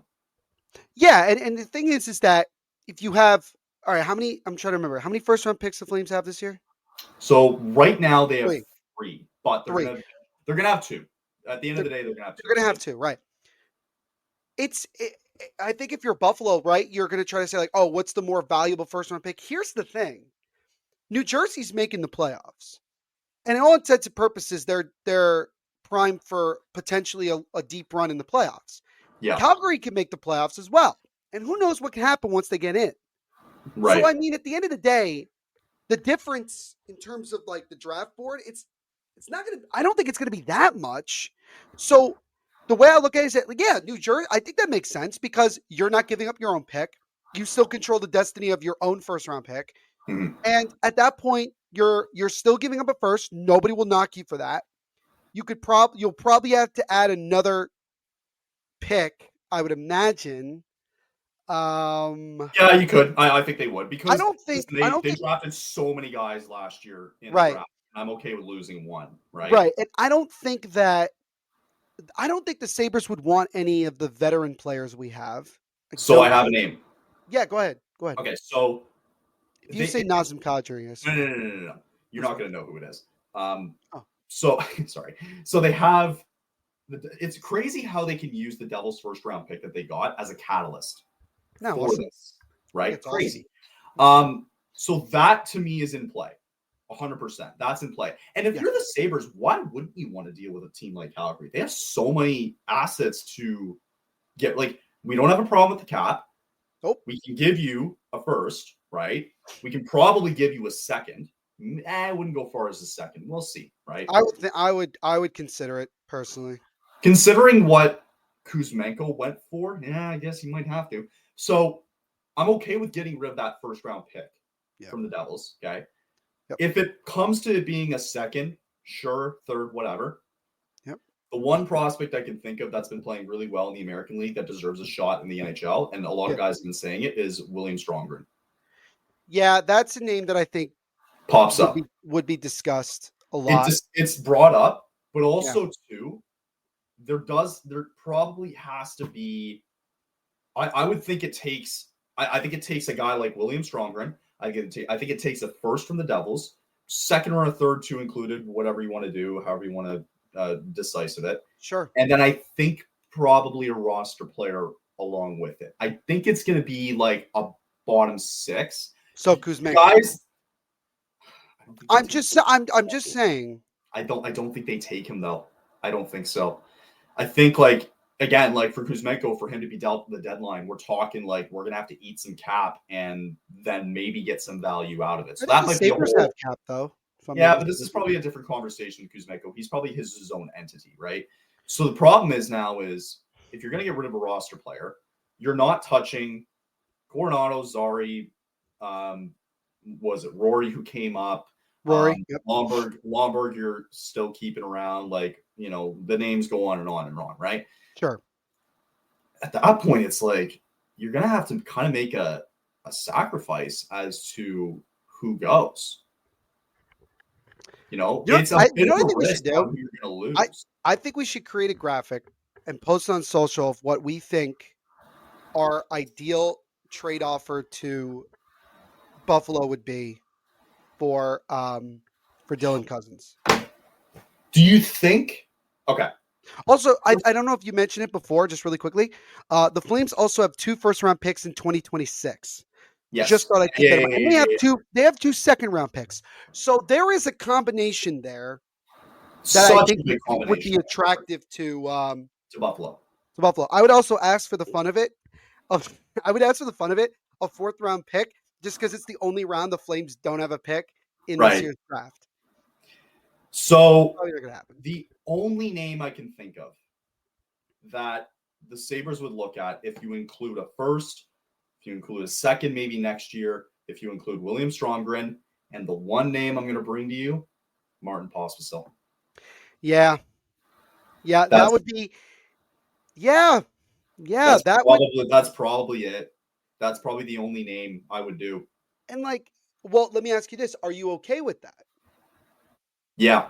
yeah, and the thing is that if you have all right, how many I'm trying to remember, how many first round picks the Flames have this year? So right now they have Three. three, but they're Three. gonna have two. At the end of They're, the day, they're gonna have two. they're gonna have Right? two, right? I think if you're Buffalo, right, you're gonna try to say, like, oh, what's the more valuable first round pick? Here's the thing. New Jersey's making the playoffs. And in all intents and purposes, they're primed for potentially a deep run in the playoffs. Yeah. Calgary can make the playoffs as well. And who knows what can happen once they get in. So, Right. I mean, at the end of the day, the difference in terms of like the draft board, it's not going to, I don't think it's going to be that much. So, the way I look at it is that, like, yeah, New Jersey, I think that makes sense because you're not giving up your own pick. You still control the destiny of your own first round pick. Mhm. And at that point, you're still giving up a first. Nobody will knock you for that. You'll probably have to add another pick, I would imagine. Yeah, you could. I think they would I because don't think listen, I don't they think drafted so many guys last year in the right, draft. I'm okay with losing one, right? right. And I don't think the Sabres would want any of the veteran players we have. I So I don't have a think. name. Yeah, go ahead. Go ahead. Okay, so If you say Nazem Kadri, I no, assume no, no, no, no, no. You're who's not that? going to know who it is. Um, Oh, so sorry. So they have. It's crazy how they can use the Devils' first round pick that they got as a catalyst no, for awesome. this, I think right? it's awesome. Crazy. So that to me is in play. 100%. That's in play. And if Yeah, you're the Sabres, why wouldn't you want to deal with a team like Calgary? They have so many assets to get. Like, we don't have a problem with the cap. nope. We can give you a first, right? We can probably give you a second. I wouldn't go far as a second. We'll see, right? I would consider it personally. Considering what Kuzmenko went for, yeah, I guess you might have to. So I'm okay with getting rid of that first round pick Yeah. from the Devils. Okay. Yep. If it comes to it being a second, sure, third, whatever. Yep. The one prospect I can think of that's been playing really well in the American League that deserves a shot in the NHL, and a lot Yeah. of guys have been saying it, is William Strongren. Yeah, that's a name that I think Pops up. would be discussed a lot. It's brought up, but Yeah. also too, there probably has to be. I would think it takes. I think it takes a guy like William Strongren. I think it takes a first from the Devils, second or a third, two included, whatever you want to do, however you want to decisive it. Sure. And then I think probably a roster player along with it. I think it's going to be like a bottom six. So Kuzmenko. Guys, I'm just saying. I don't think they take him though. I don't think so. I think like again, like for Kuzmenko, for him to be dealt the deadline, we're talking like we're gonna have to eat some cap and then maybe get some value out of it. So that might be a Sabres whole. have cap though. Yeah, but this is probably a different conversation with Kuzmenko. He's probably his own entity, right? So the problem is now is if you're gonna get rid of a roster player, you're not touching Coronado, Zari, was it Rory who came up? Rory. Yep. Lomberg, you're still keeping around. Like, the names go on and on and on, right? Sure. At that point, it's like you're gonna have to kind of make a sacrifice as to who goes. It's a bit of a risk on who you're gonna lose. I think we should create a graphic and post on social of what we think our ideal trade offer to Buffalo would be for Dylan Cousins. Do you think? Okay. Also, I don't know if you mentioned it before, just really quickly. The Flames also have 2 first-round picks in 2026. Yes. Just thought I'd keep that in mind. And they have 2 second-round picks. So there is a combination there that I think would be attractive to Buffalo. I would also ask for the fun of it. I would ask for the fun of it, a 4th-round pick, just because it's the only round the Flames don't have a pick in this Right. year's draft. So Probably not gonna happen. the only name I can think of that the Sabres would look at, if you include a first, if you include a second, maybe next year, if you include William Stromgren, and the one name I'm going to bring to you, Martin Pospisil. Yeah. Yeah, that That's would be. Yeah. Yeah, that's that would. probably it. That's probably the only name I would do. And like, well, let me ask you this: are you okay with that? Yeah.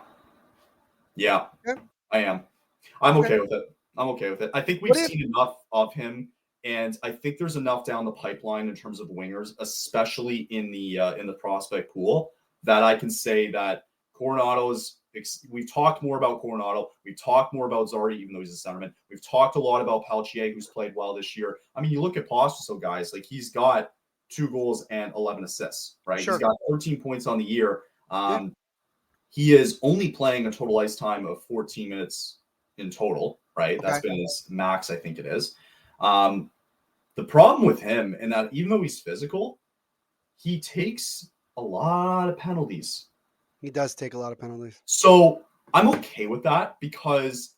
Yeah, Okay. I am. I'm Okay. okay with it. I'm okay with it. I think we've What if? seen enough of him, and I think there's enough down the pipeline in terms of wingers, especially in the prospect pool, that I can say that Coronado's. We've talked more about Coronado. We've talked more about Zardi, even though he's a centerman. We've talked a lot about Peltier, who's played well this year. I mean, you look at Pospisil, guys, like he's got 2 goals and 11 assists, right? Sure. He's got 13 points on the year. Yeah. He is only playing a total ice time of 14 minutes in total, right? That's Okay. been his max, I think it is. The problem with him, and that even though he's physical, he takes a lot of penalties. He does take a lot of penalties. So I'm okay with that because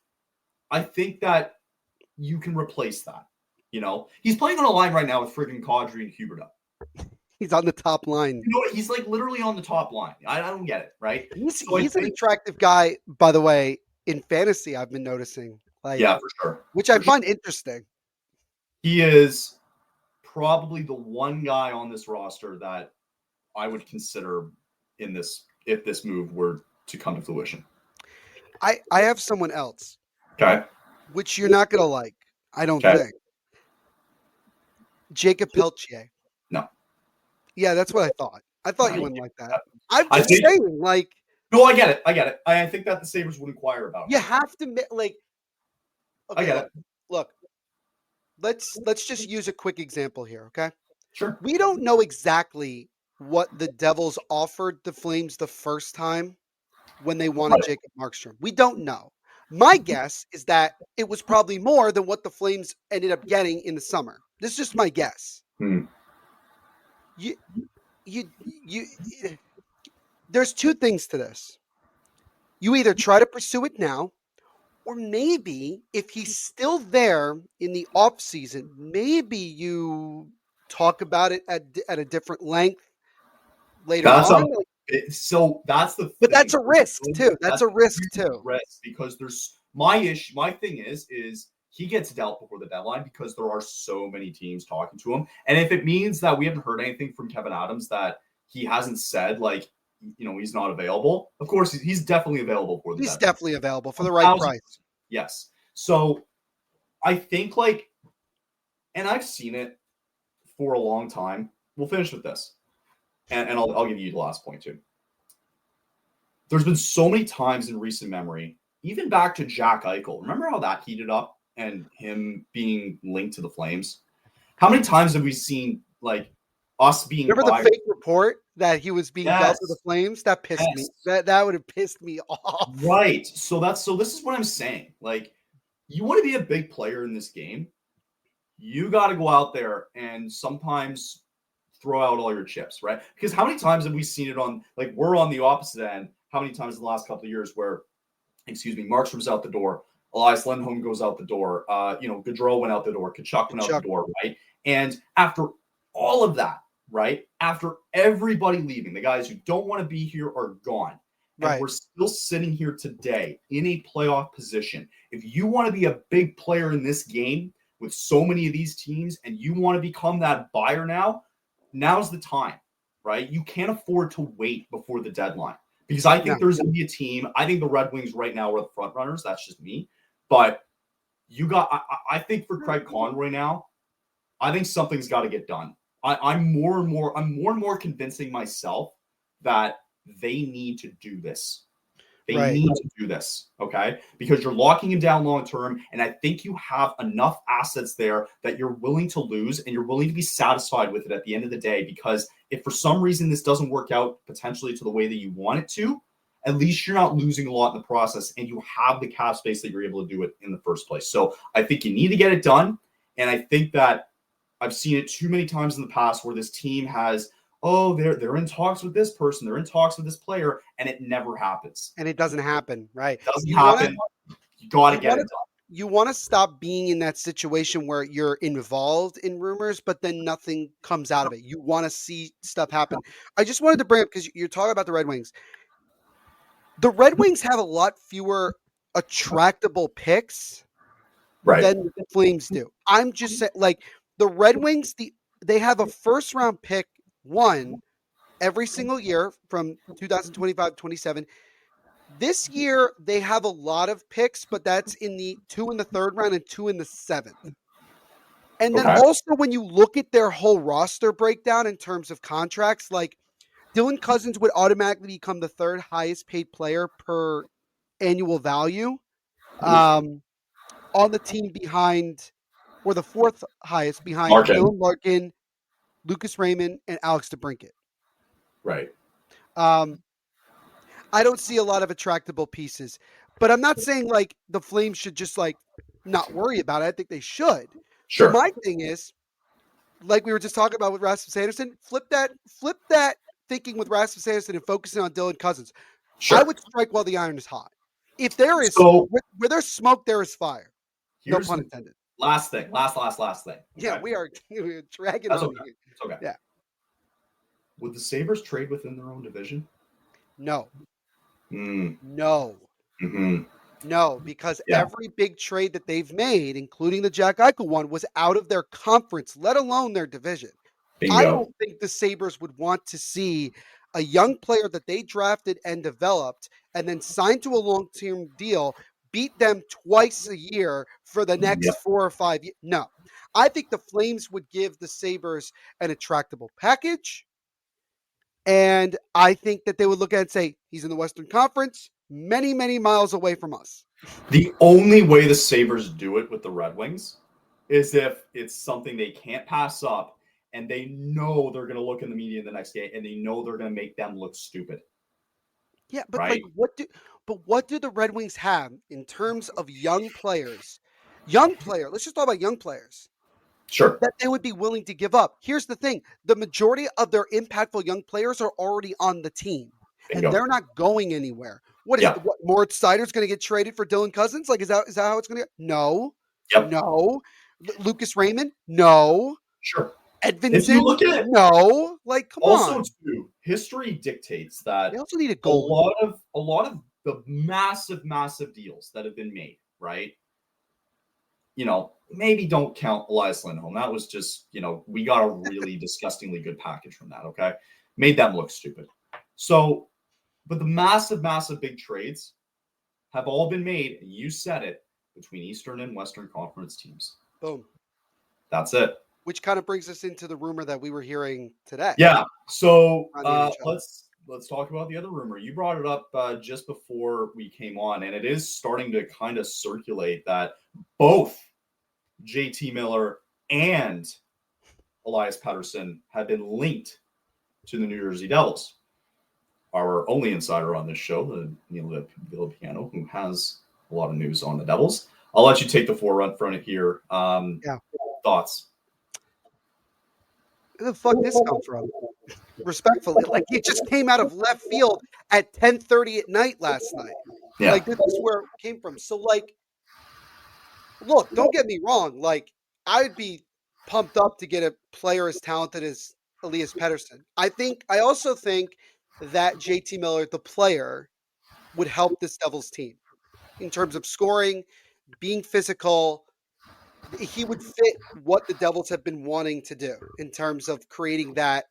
I think that you can replace that. You know, he's playing on a line right now with friggin' Kadri and Huberdeau. He's on the top line. You know, he's like literally on the top line. I don't get it, right? He's an attractive guy, by the way, in fantasy. I've been noticing, like, yeah, for sure, which I find interesting. He is probably the one guy on this roster that I would consider in this if this move were to come to fruition. I have someone else, Okay. which you're not gonna like. I don't Okay. think. Jacob Peltier. No. Yeah, that's what I thought. I thought No, you wouldn't like that. I'm I just think- saying, like, No, I get it. I think that the Sabres would inquire about you it. have to like. Okay, I get it. Look, let's just use a quick example here, okay? Sure. We don't know exactly what the Devils offered the Flames the first time when they wanted Right. Jacob Markstrom. We don't know. My guess is that it was probably more than what the Flames ended up getting in the summer. This is just my guess. Hmm. You there's 2 things to this. You either try to pursue it now, or maybe if he's still there in the off season, maybe you talk about it at a different length later on. So that's the. But thing. that's a risk too. That's a risk too. Risk because there's my thing is he gets dealt before the deadline because there are so many teams talking to him, and if it means that we haven't heard anything from Kevin Adams that he hasn't said like he's not available, of course he's definitely available for the He's deadline. definitely available for the right price. Yes. So I think like, and I've seen it for a long time. We'll finish with this, and I'll give you the last point too. There's been so many times in recent memory, even back to Jack Eichel. Remember how that heated up and him being linked to the Flames? How many times have we seen like us being? Remember the fake report that he was being dealt to the Flames? That pissed me. That would have pissed me off. Right. So this is what I'm saying. Like, you want to be a big player in this game, you got to go out there and sometimes throw out all your chips, right? Because how many times have we seen it on, like, we're on the opposite end. How many times in the last couple of years where, Markstrom's out the door, Elias Lindholm goes out the door, Gaudreau went out the door, Tkachuk went out the door, right? And after all of that, right, after everybody leaving, the guys who don't want to be here are gone. And we're still sitting here today in a playoff position. If you want to be a big player in this game with so many of these teams and you want to become that buyer now's the time, right? You can't afford to wait before the deadline because I think there's going to be a team. I think the Red Wings right now are the front runners. That's just me. But I think for Craig Conroy now, I think something's got to get done. I'm more and more convincing myself that they need to do this. They need to do this, okay? Because you're locking him down long term, and I think you have enough assets there that you're willing to lose, and you're willing to be satisfied with it at the end of the day. Because if for some reason this doesn't work out potentially to the way that you want it to, at least you're not losing a lot in the process, and you have the cap space that you're able to do it in the first place. So I think you need to get it done, and I think that I've seen it too many times in the past where this team has, oh, they're in talks with this person, they're in talks with this player, and it never happens. And it doesn't happen, right? It doesn't happen. You got to get it done. You want to stop being in that situation where you're involved in rumors, but then nothing comes out of it. You want to see stuff happen. I just wanted to bring up, because you're talking about the Red Wings. The Red Wings have a lot fewer attractable picks than the Flames do. I'm just saying, like, the Red Wings, they have a first round pick one every single year from 2025 to 27. This year, they have a lot of picks, but that's in the 2 in the 3rd round and 2 in the 7th. And then also, when you look at their whole roster breakdown in terms of contracts, like Dylan Cousins would automatically become the 3rd highest paid player per annual value on the team behind, or the 4th highest behind Dylan Larkin, Lucas Raymond, and Alex DeBrincat. Right. I don't see a lot of attractable pieces, but I'm not saying like the Flames should just like not worry about it. I think they should. Sure. But my thing is, like we were just talking about with Rasmus Andersson, flip that thinking with Rasmus Andersson and focusing on Dylan Cousins. Sure. I would strike while the iron is hot. If there is where there's smoke, there is fire. No pun intended. Last thing. Last thing. Okay? Yeah, we're dragging That's on okay. here. It's okay. Yeah. Would the Sabres trade within their own division? No. No. Mm-hmm. No, because every big trade that they've made, including the Jack Eichel one, was out of their conference, let alone their division. Bingo. I don't think the Sabres would want to see a young player that they drafted and developed and then signed to a long-term deal beat them twice a year for the next 4 or 5 years. No. I think the Flames would give the Sabres an attractable package. And I think that they would look at it and say, he's in the Western Conference, many, many miles away from us. The only way the Sabres do it with the Red Wings is if it's something they can't pass up and they know they're going to look in the media the next day and they know they're going to make them look stupid. Yeah, but like what do the Red Wings have in terms of young players? Let's just talk about young players. Sure. That they would be willing to give up. Here's the thing. The majority of their impactful young players are already on the team. Bingo. And they're not going anywhere. What is it? What, Moritz Seider's going to get traded for Dylan Cousins? Like, is that how it's going to go? No. Yep. No. Lucas Raymond? No. Sure. Edvinson? If you look at it, no. Like, come on. Also, too, history dictates that they also need a goal. A lot of the massive deals that have been made, right? You know, maybe don't count Elias Lindholm. That was just, we got a really disgustingly good package from that, okay? Made them look stupid. So, but the massive big trades have all been made, and you said it, between Eastern and Western Conference teams. Boom. That's it. Which kind of brings us into the rumor that we were hearing today. Yeah. So let's talk about the other rumor. You brought it up just before we came on, and it is starting to kind of circulate that both JT Miller and Elias Pettersson have been linked to the New Jersey Devils. Our only insider on this show, Neil Villapiano, who has a lot of news on the Devils. I'll let you take the forefront from it here. Thoughts? Where the fuck this come from? Respectfully, like it just came out of left field at 10:30 at night last night. Yeah. Like this is where it came from. So like, look, don't get me wrong. Like I'd be pumped up to get a player as talented as Elias Pettersson. I also think that JT Miller, the player, would help this Devils team in terms of scoring, being physical. He would fit what the Devils have been wanting to do in terms of creating that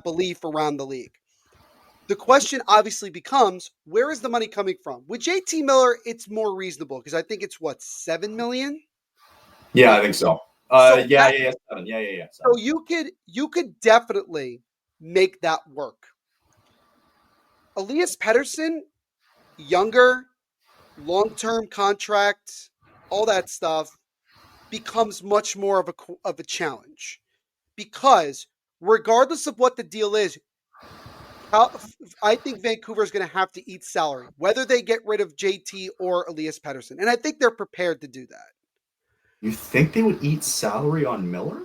belief around the league. The question obviously becomes, where is the money coming from? With JT Miller, it's more reasonable because I think it's $7 million? Yeah, I think so. 7. Yeah. 7. So you could definitely make that work. Elias Pettersson, younger, long-term contract, all that stuff becomes much more of a challenge because regardless of what the deal is, I think Vancouver is going to have to eat salary, whether they get rid of JT or Elias Pettersson. And I think they're prepared to do that. You think they would eat salary on Miller?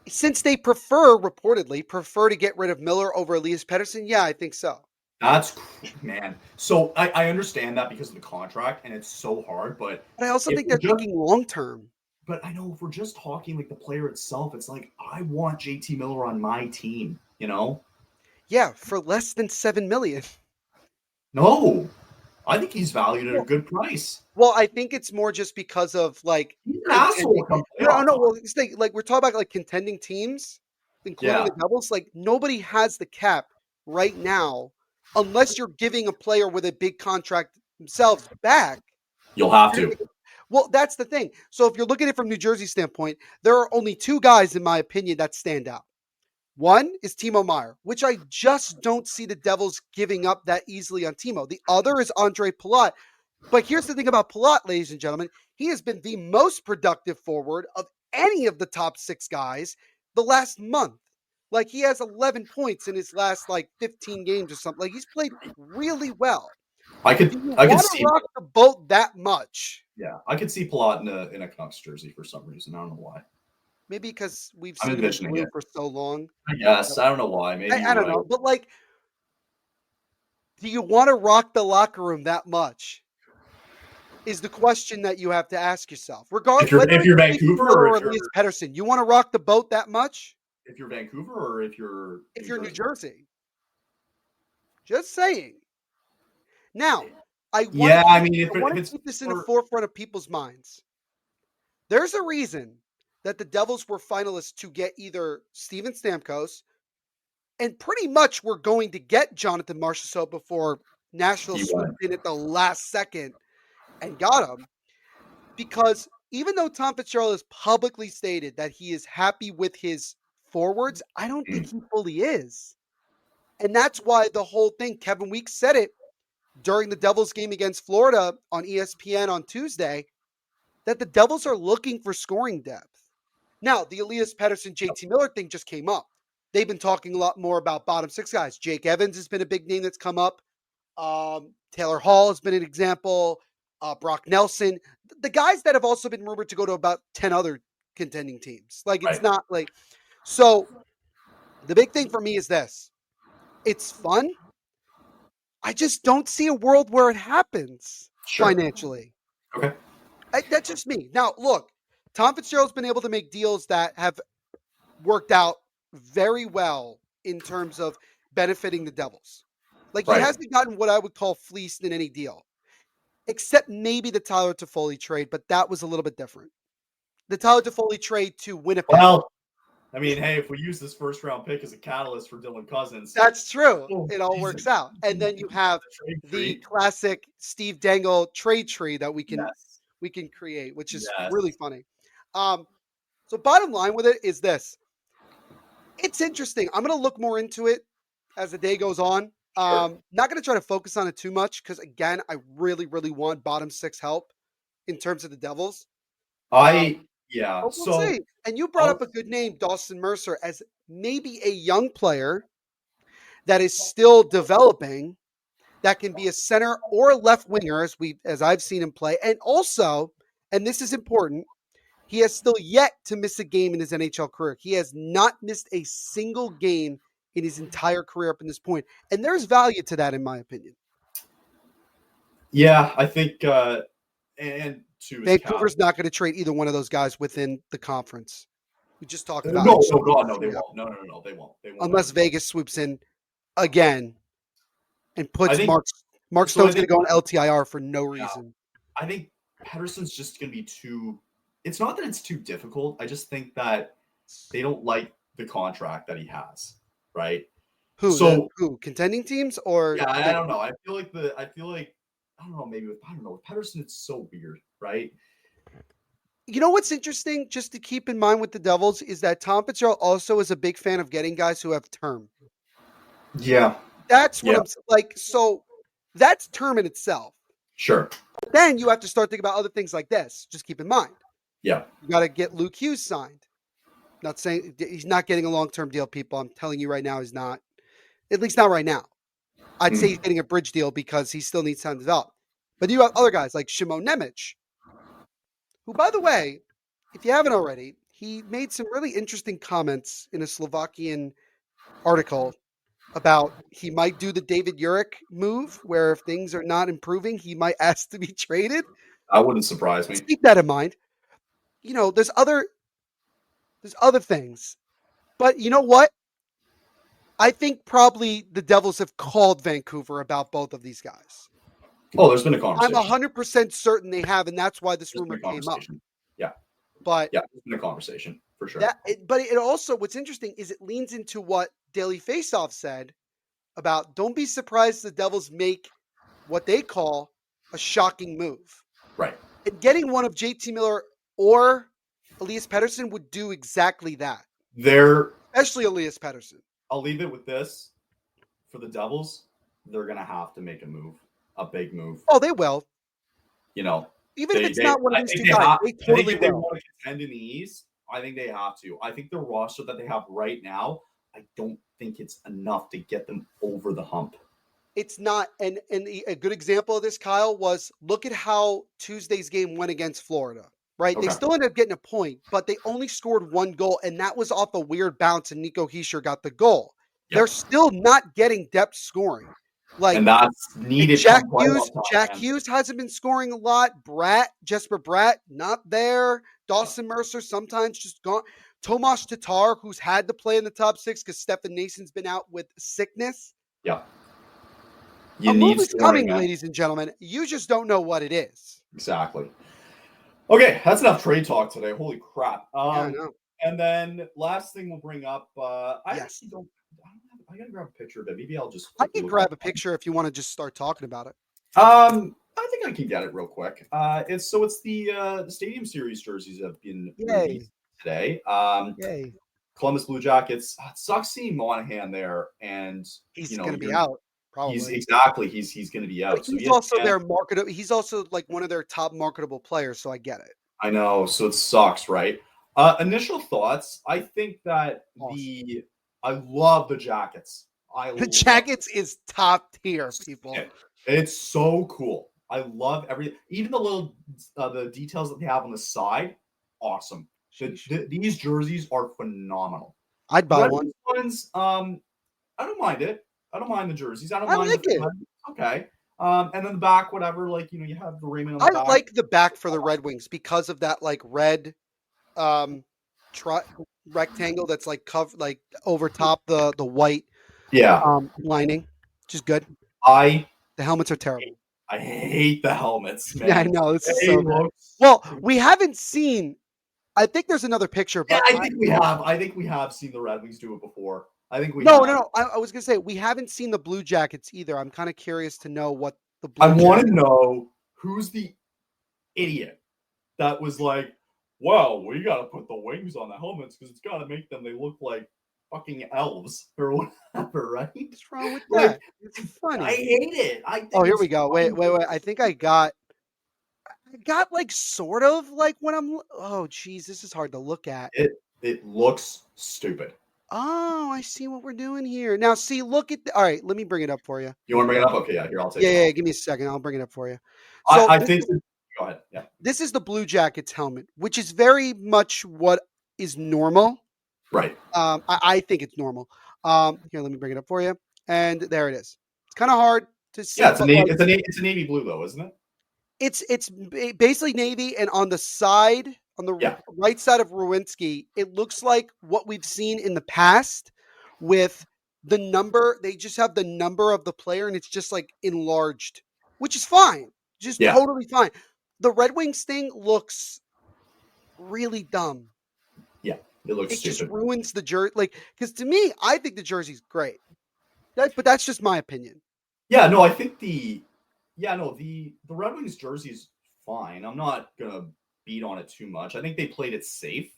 Since they reportedly prefer to get rid of Miller over Elias Pettersson, yeah, I think so. That's man. So I understand that because of the contract, and it's so hard. But But I also if think we're they're just, thinking long term. but I know if we're just talking like the player itself, it's like I want JT Miller on my team. You know? Yeah, for less than $7 million. No, I think he's valued at a Well, good price. well, I think it's more just because of like He's an contending. asshole come No, playoff no. time. Well, it's like we're talking about like contending teams, including Yeah, the Devils. Like nobody has the cap right now, unless you're giving a player with a big contract themselves back. you'll have You're to. gonna- Well, that's the thing. So if you're looking at it from New Jersey standpoint, there are only two guys, in my opinion, that stand out. One is Timo Meyer, which I just don't see the Devils giving up that easily on Timo. The other is Andre Palat. But here's the thing about Palat, ladies and gentlemen. He has been the most productive forward of any of the top 6 guys the last month. Like he has 11 points in his last like 15 games or something. Like he's played really well. I Do could you I could want to see rock the boat that much? yeah, I could see Palat in a Canucks jersey for some reason. I don't know why. Maybe because we've I'm seen him in envisioning blue it. for so long. I guess. I don't know why. Maybe I you're don't right. know. But like, do you want to rock the locker room that much? Is the question that you have to ask yourself. If Regardless, you're whether if it's you're JT Vancouver Miller or or Elias Pettersson, you want to rock the boat that much? if you're Vancouver or if you're If New you're New Jersey. Jersey, just saying. Now, Yeah, I mean I if want to it's keep this in the for forefront of people's minds. There's a reason that the Devils were finalists to get either Steven Stamkos, and pretty much were going to get Jonathan Marchessault before Nashville he won. swooped in at the last second and got him. Because even though Tom Fitzgerald has publicly stated that he is happy with his forwards, I don't think he fully is. And that's why the whole thing, Kevin Weeks said it during the Devils game against Florida on ESPN on Tuesday, that the Devils are looking for scoring depth. Now, the Elias Pettersson, JT Miller thing just came up. They've been talking a lot more about bottom 6 guys. Jake Evans has been a big name that's come up. Taylor Hall has been an example. Brock Nelson, the guys that have also been rumored to go to about 10 other contending teams. Like it's Right. not like so. The big thing for me is this: it's fun. I just don't see a world where it happens Sure. financially. Okay. That's just me. Now, look, Tom Fitzgerald's been able to make deals that have worked out very well in terms of benefiting the Devils. Like he Right. hasn't gotten what I would call fleeced in any deal, except maybe the Tyler Toffoli trade, but that was a little bit different. The Tyler Toffoli trade to Winnipeg. Well, I mean, hey, if we use this first round pick as a catalyst for Dylan Cousins, That's true. oh, It all works out. And then you have trade the tree. classic Steve Dangle trade tree that Yes. we can create, which is Yes. really funny. So bottom line with it is this. It's interesting. I'm going to look more into it as the day goes on. Sure. Not going to try to focus on it too much because, again, I really, really want bottom 6 help in terms of the Devils. Yeah. But we'll So see. And you brought I'll, up a good name, Dawson Mercer, as maybe a young player that is still developing that can be a center or a left winger as I've seen him play. And also, and this is important, he has still yet to miss a game in his NHL career. He has not missed a single game in his entire career up in this point. And there's value to that, in my opinion. yeah, I think and to his cap. Vancouver's not going to trade either one of those guys within the conference. We just talked about No, it. no, God, no, they won't. No, they won't. They won't. Unless Vegas swoops in again and I puts think Mark so. I Stone's going think to go on LTIR for no yeah, reason. I think Pedersen's just going to be too. It's not that it's too difficult. I just think that they don't like the contract that he has, right? Who? Contending teams or yeah, I don't know. I feel like I don't know. Maybe I don't know. With Pedersen, it's so weird, right? You know what's interesting, just to keep in mind with the Devils, is that Tom Fitzgerald also is a big fan of getting guys who have term. Yeah. That's what Yeah. I'm like. So that's term in itself. Sure. But then you have to start thinking about other things like this. Just keep in mind. Yeah. You got to get Luke Hughes signed. Not saying he's not getting a long-term deal, people. I'm telling you right now, he's not. At least not right now. I'd say he's getting a bridge deal because he still needs time to develop. But you have other guys like Shimon Nemec, who, by the way, if you haven't already, he made some really interesting comments in a Slovakian article about he might do the David Urich move, where if things are not improving, he might ask to be traded. That wouldn't surprise Let's me. keep that in mind. There's other things, but you know what? I think probably the Devils have called Vancouver about both of these guys. Oh, there's been a I'm conversation. 100% certain they have, and that's why this There's rumor been a came up. conversation. Yeah. But Yeah, there's been a conversation for sure. but it also, what's interesting is it leans into what Daily Faceoff said about don't be surprised the Devils make what they call a shocking move. Right. And getting one of JT Miller or Elias Pettersson would do exactly that. Especially Elias Pettersson. I'll leave it with this. For the Devils, they're going to have to make a move, a big move. Oh, they will. Even if it's not one of these two guys, they totally if they will. want to contend in the East, I think they have to. I think the roster that they have right now, I don't think it's enough to get them over the hump. It's not. And a good example of this, Kyle, was look at how Tuesday's game went against Florida, right? Okay. They still ended up getting a point, but they only scored one goal, and that was off a weird bounce, and Nico Hischier got the goal. Yep. They're still not getting depth scoring. And that's needed. Jack Hughes hasn't been scoring a lot. Jesper Bratt, not there. Dawson Mercer sometimes just gone. Tomas Tatar, who's had to play in the top six because Stefan Nason's been out with sickness. Yeah. A move is coming, ladies and gentlemen. You just don't know what it is. Exactly. Okay, that's enough trade talk today. Holy crap. Yeah, I know. And then last thing we'll bring up, I gotta grab a picture of it. Maybe I'll just. I can grab a picture if you want to just start talking about it. I think I can get it real quick. It's the Stadium Series jerseys have been released today. Yay. Columbus Blue Jackets. It sucks seeing Monahan there, and he's going to be out. Probably. He's going to be out. But he's also their marketable. He's also like one of their top marketable players, so I get it. I know, so it sucks, right? Initial thoughts. I think that I love the Jackets. The Jackets is top tier, people. It's so cool. I love even the little the details that they have on the side. Awesome. These jerseys are phenomenal. I'd buy one. Ones, I don't mind it. I don't mind the jerseys. I like it. Okay. And then the back, whatever. Like you have the Raymond on the back. I like the back for the Red Wings because of that like red rectangle that's like covered like over top the white lining, which is good. The helmets are terrible. I hate the helmets, man. Yeah, I know. This is so bad. Well, we haven't seen. I think there's another picture. But I think we have. I think we have seen the Red Wings do it before. I think we. No. I was gonna say we haven't seen the Blue Jackets either. I'm kind of curious to know what the. I want to know who's the idiot that was like, "Well, we got to put the wings on the helmets because it's got to make them. They look like fucking elves or whatever, right?" What's wrong with that? It's funny. I hate it. Here we go. Wait. I think I got like sort of like when I'm. Oh, geez, this is hard to look at. It looks stupid. Oh, I see what we're doing here. Now, see, look at. All right, let me bring it up for you. You want to bring it up? Okay, yeah. Here, I'll take it. Yeah. Give me a second. I'll bring it up for you. So I think. Go ahead. Yeah. This is the Blue Jackets helmet, which is very much what is normal. Right. I think it's normal. Here, let me bring it up for you. And there it is. It's kind of hard to see. Yeah, it's a navy blue though, isn't it? It's basically navy, and on the side, on the right side of Rowinski, it looks like what we've seen in the past with the number. They just have the number of the player, and it's just like enlarged, which is fine. Just totally fine. The Red Wings thing looks really dumb. Yeah, it looks stupid. Just ruins the jersey. Like, because to me, I think the jersey's great. But that's just my opinion. Yeah, no, I think the Red Wings jersey is fine. I'm not gonna beat on it too much. I think they played it safe,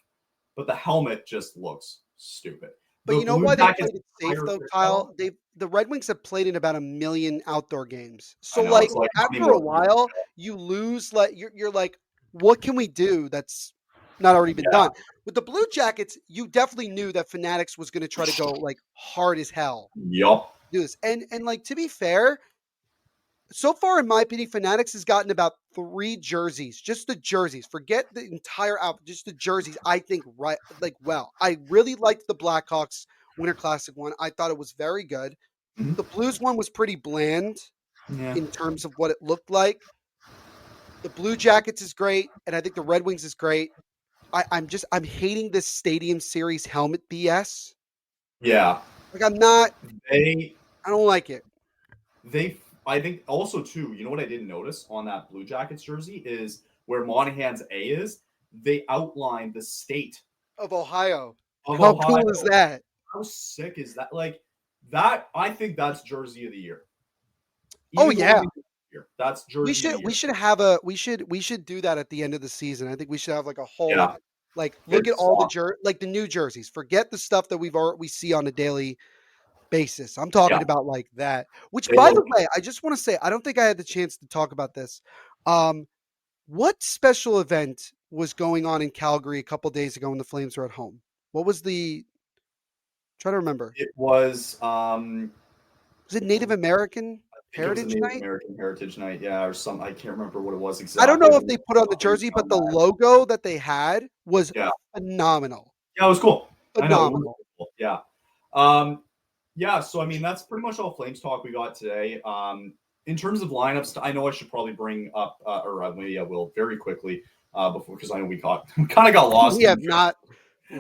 but the helmet just looks stupid. But you know why they played it safe though, Kyle? The Red Wings have played in about 1 million outdoor games. So like after a while, you lose. Like you're like, what can we do that's not already been done? With the Blue Jackets, you definitely knew that Fanatics was going to try to go like hard as hell. Yup. Do this and like to be fair, so far in my opinion, Fanatics has gotten about 3 jerseys, just the jerseys. Forget the entire outfit, just the jerseys. I think well. I really liked the Blackhawks Winter Classic one. I thought it was very good. Mhm. The Blues one was pretty bland Yeah. in terms of what it looked like. The Blue Jackets is great, and I think the Red Wings is great. I'm hating this Stadium Series helmet BS. Yeah. Like I'm not. They I don't like it. they I think also too, you know what I didn't notice on that Blue Jackets jersey is where Monahan's A is, they outlined the state Of Ohio. of How Ohio. cool is that? How sick is that? Like that, I think that's jersey of the year. Oh Even yeah. going into the year, that's We jersey of the year. should have a we should do that at the end of the season. I think we should have like a whole Yeah. look at It's all the like the new jerseys. Forget the stuff that we see on a daily basis. I'm talking yeah, about like that. Which they by the look way, I just want to say I don't think I had the chance to talk about this. What special event was going on in Calgary a couple days ago when the Flames were at home? What was the try to remember. it was Was it Native American I think it was a Heritage Native Night? American Heritage Night, yeah, or some I can't remember what it was I don't exactly. know if they put on the jersey, but the logo that they had was Yeah. phenomenal. Yeah, it was cool. I know it was Phenomenal. cool. Yeah. Um, yeah, so I mean that's pretty much all Flames talk we got today. In terms of lineups, I know I should probably bring up or maybe I will very quickly before because I know we kind of got lost. We have not.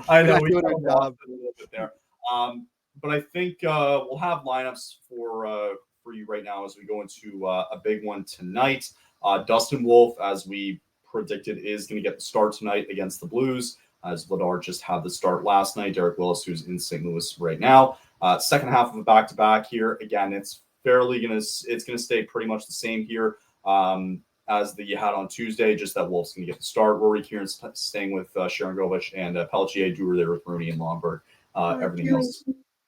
I We're know not we doing kind our of lost job. it a little bit there. But I think we'll have lineups for you right now as we go into a big one tonight. Dustin Wolf, as we predicted, is going to get the start tonight against the Blues, as Vladar just had the start last night. Derek Willis, who's in St. Louis right now. Second half of a back-to-back here. Again, it's gonna stay pretty much the same here as you had on Tuesday. Just that Wolf's gonna get the start. Rory Kieran's staying with Sharon Govich, and Pelletier Duer there with Rooney and Lomberg. Everything else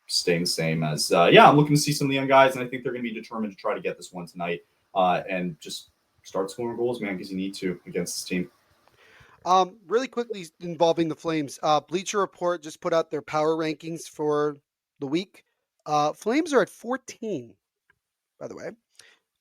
staying the same as I'm looking to see some of the young guys, and I think they're going to be determined to try to get this one tonight and just start scoring goals, man, because you need to against this team. Really quickly involving the Flames. Bleacher Report just put out their power rankings for the week. Flames are at 14, by the way.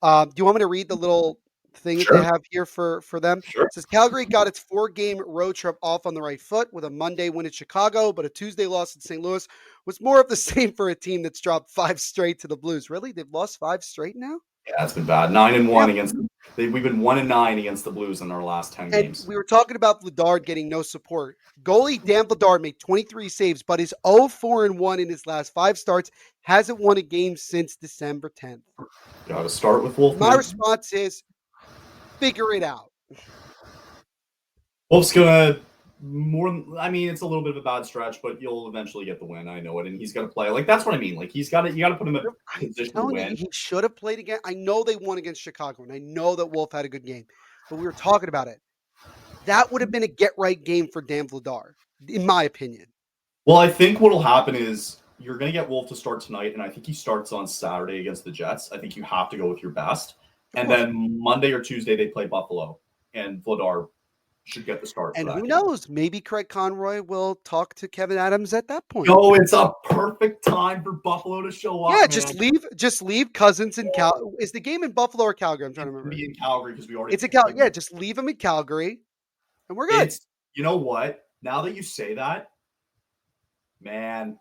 Do you want me to read the little thing that they Sure. have here for them? Sure. It says Calgary got its 4-game road trip off on the right foot with a Monday win at Chicago, but a Tuesday loss in St. Louis was more of the same for a team that's dropped 5 straight to the Blues. Really? They've lost 5 straight now? Yeah, it's been bad. 9-1 Yeah. against. We've been 1-9 against the Blues in our last 10 And games. we were talking about Vladar getting no support. Goalie Dan Vladar made 23 saves, but is 0-4-1 in his last 5 starts. Hasn't won a game since December 10th. Got to start with Wolf. My response is figure it out. Wolf's gonna more. I mean, it's a little bit of a bad stretch, but you'll eventually get the win. I know it, and he's gonna play. Like that's what I mean. Like he's got to. You got to put him in a position to win. He should have played again. I know they won against Chicago, and I know that Wolf had a good game, but we were talking about it. That would have been a get-right game for Dan Vladar, in my opinion. Well, I think what'll happen is you're going to get Wolf to start tonight, and I think he starts on Saturday against the Jets. I think you have to go with your best. And then Monday or Tuesday, they play Buffalo, and Vladar should get the start. And who knows? Maybe Craig Conroy will talk to Kevin Adams at that point. No, it's a perfect time for Buffalo to show up. Yeah, man. just leave Cousins in Cal. Is the game in Buffalo or Calgary? I'm trying to remember. Be in Calgary because we already. It's in Calgary. Yeah, just leave him in Calgary, and we're good. You know what? Now that you say that, man,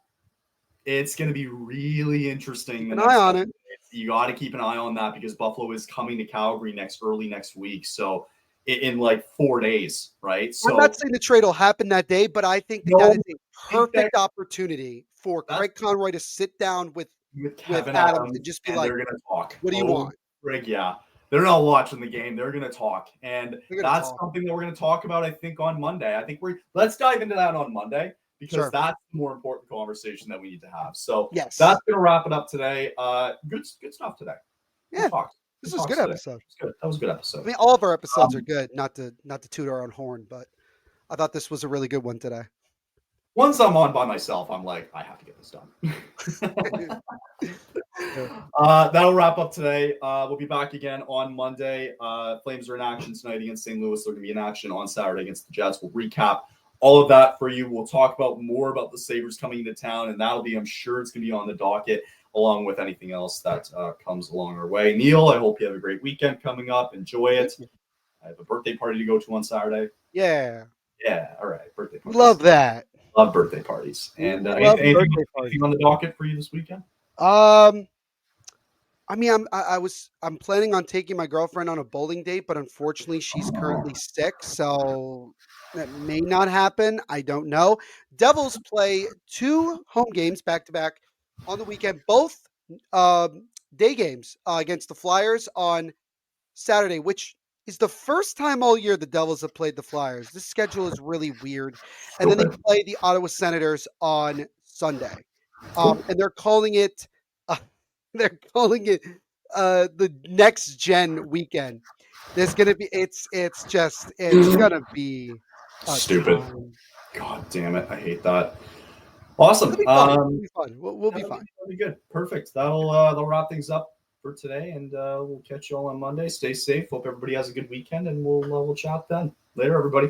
it's going to be really interesting. Keep an eye on it. You got to keep an eye on that because Buffalo is coming to Calgary early next week. So in like 4 days, right? So I'm not saying the trade will happen that day, but I think that is a perfect opportunity for Craig Conroy to sit down with Kevin Adams and just be like, they're going to talk. What do you want? Greg, yeah. They're not watching the game. They're going to talk. And that's something that we're going to talk about, I think, on Monday. I think let's dive into that on Monday because that's the more important conversation that we need to have. So that's going to wrap it up today. Good stuff today. Yeah. This was a good episode. That was a good episode. I mean, all of our episodes are good, not to toot our own horn, but I thought this was a really good one today. Once I'm on by myself, I'm like, I have to get this done. That'll wrap up today. We'll be back again on Monday. Flames are in action tonight against St. Louis. They're going to be in action on Saturday against the Jets. We'll recap all of that for you. We'll talk about more about the Sabres coming into town, and that'll be, I'm sure it's going to be on the docket, along with anything else that comes along our way. Neil, I hope you have a great weekend coming up. Enjoy it. I have a birthday party to go to on Saturday. Yeah. Yeah, all right, birthday parties. Love that. Love birthday parties. We And love birthday anything parties. on the docket for you this weekend? I mean, I'm planning on taking my girlfriend on a bowling date, but unfortunately, she's currently sick, so that may not happen. I don't know. Devils play 2 home games back to back on the weekend, both day games against the Flyers on Saturday, which is the first time all year the Devils have played the Flyers. This schedule is really weird, and then they Okay. play the Ottawa Senators on Sunday, Cool. and they're calling it. They're calling it the next gen weekend. There's gonna be it's gonna be a Stupid. time. God damn it. I hate that. It'll Awesome. be fun. It'll be fun. We'll be fine. That'll be good. Perfect. That'll wrap things up for today, and we'll catch you all on Monday. Stay safe. Hope everybody has a good weekend, and we'll chat then. Later, everybody.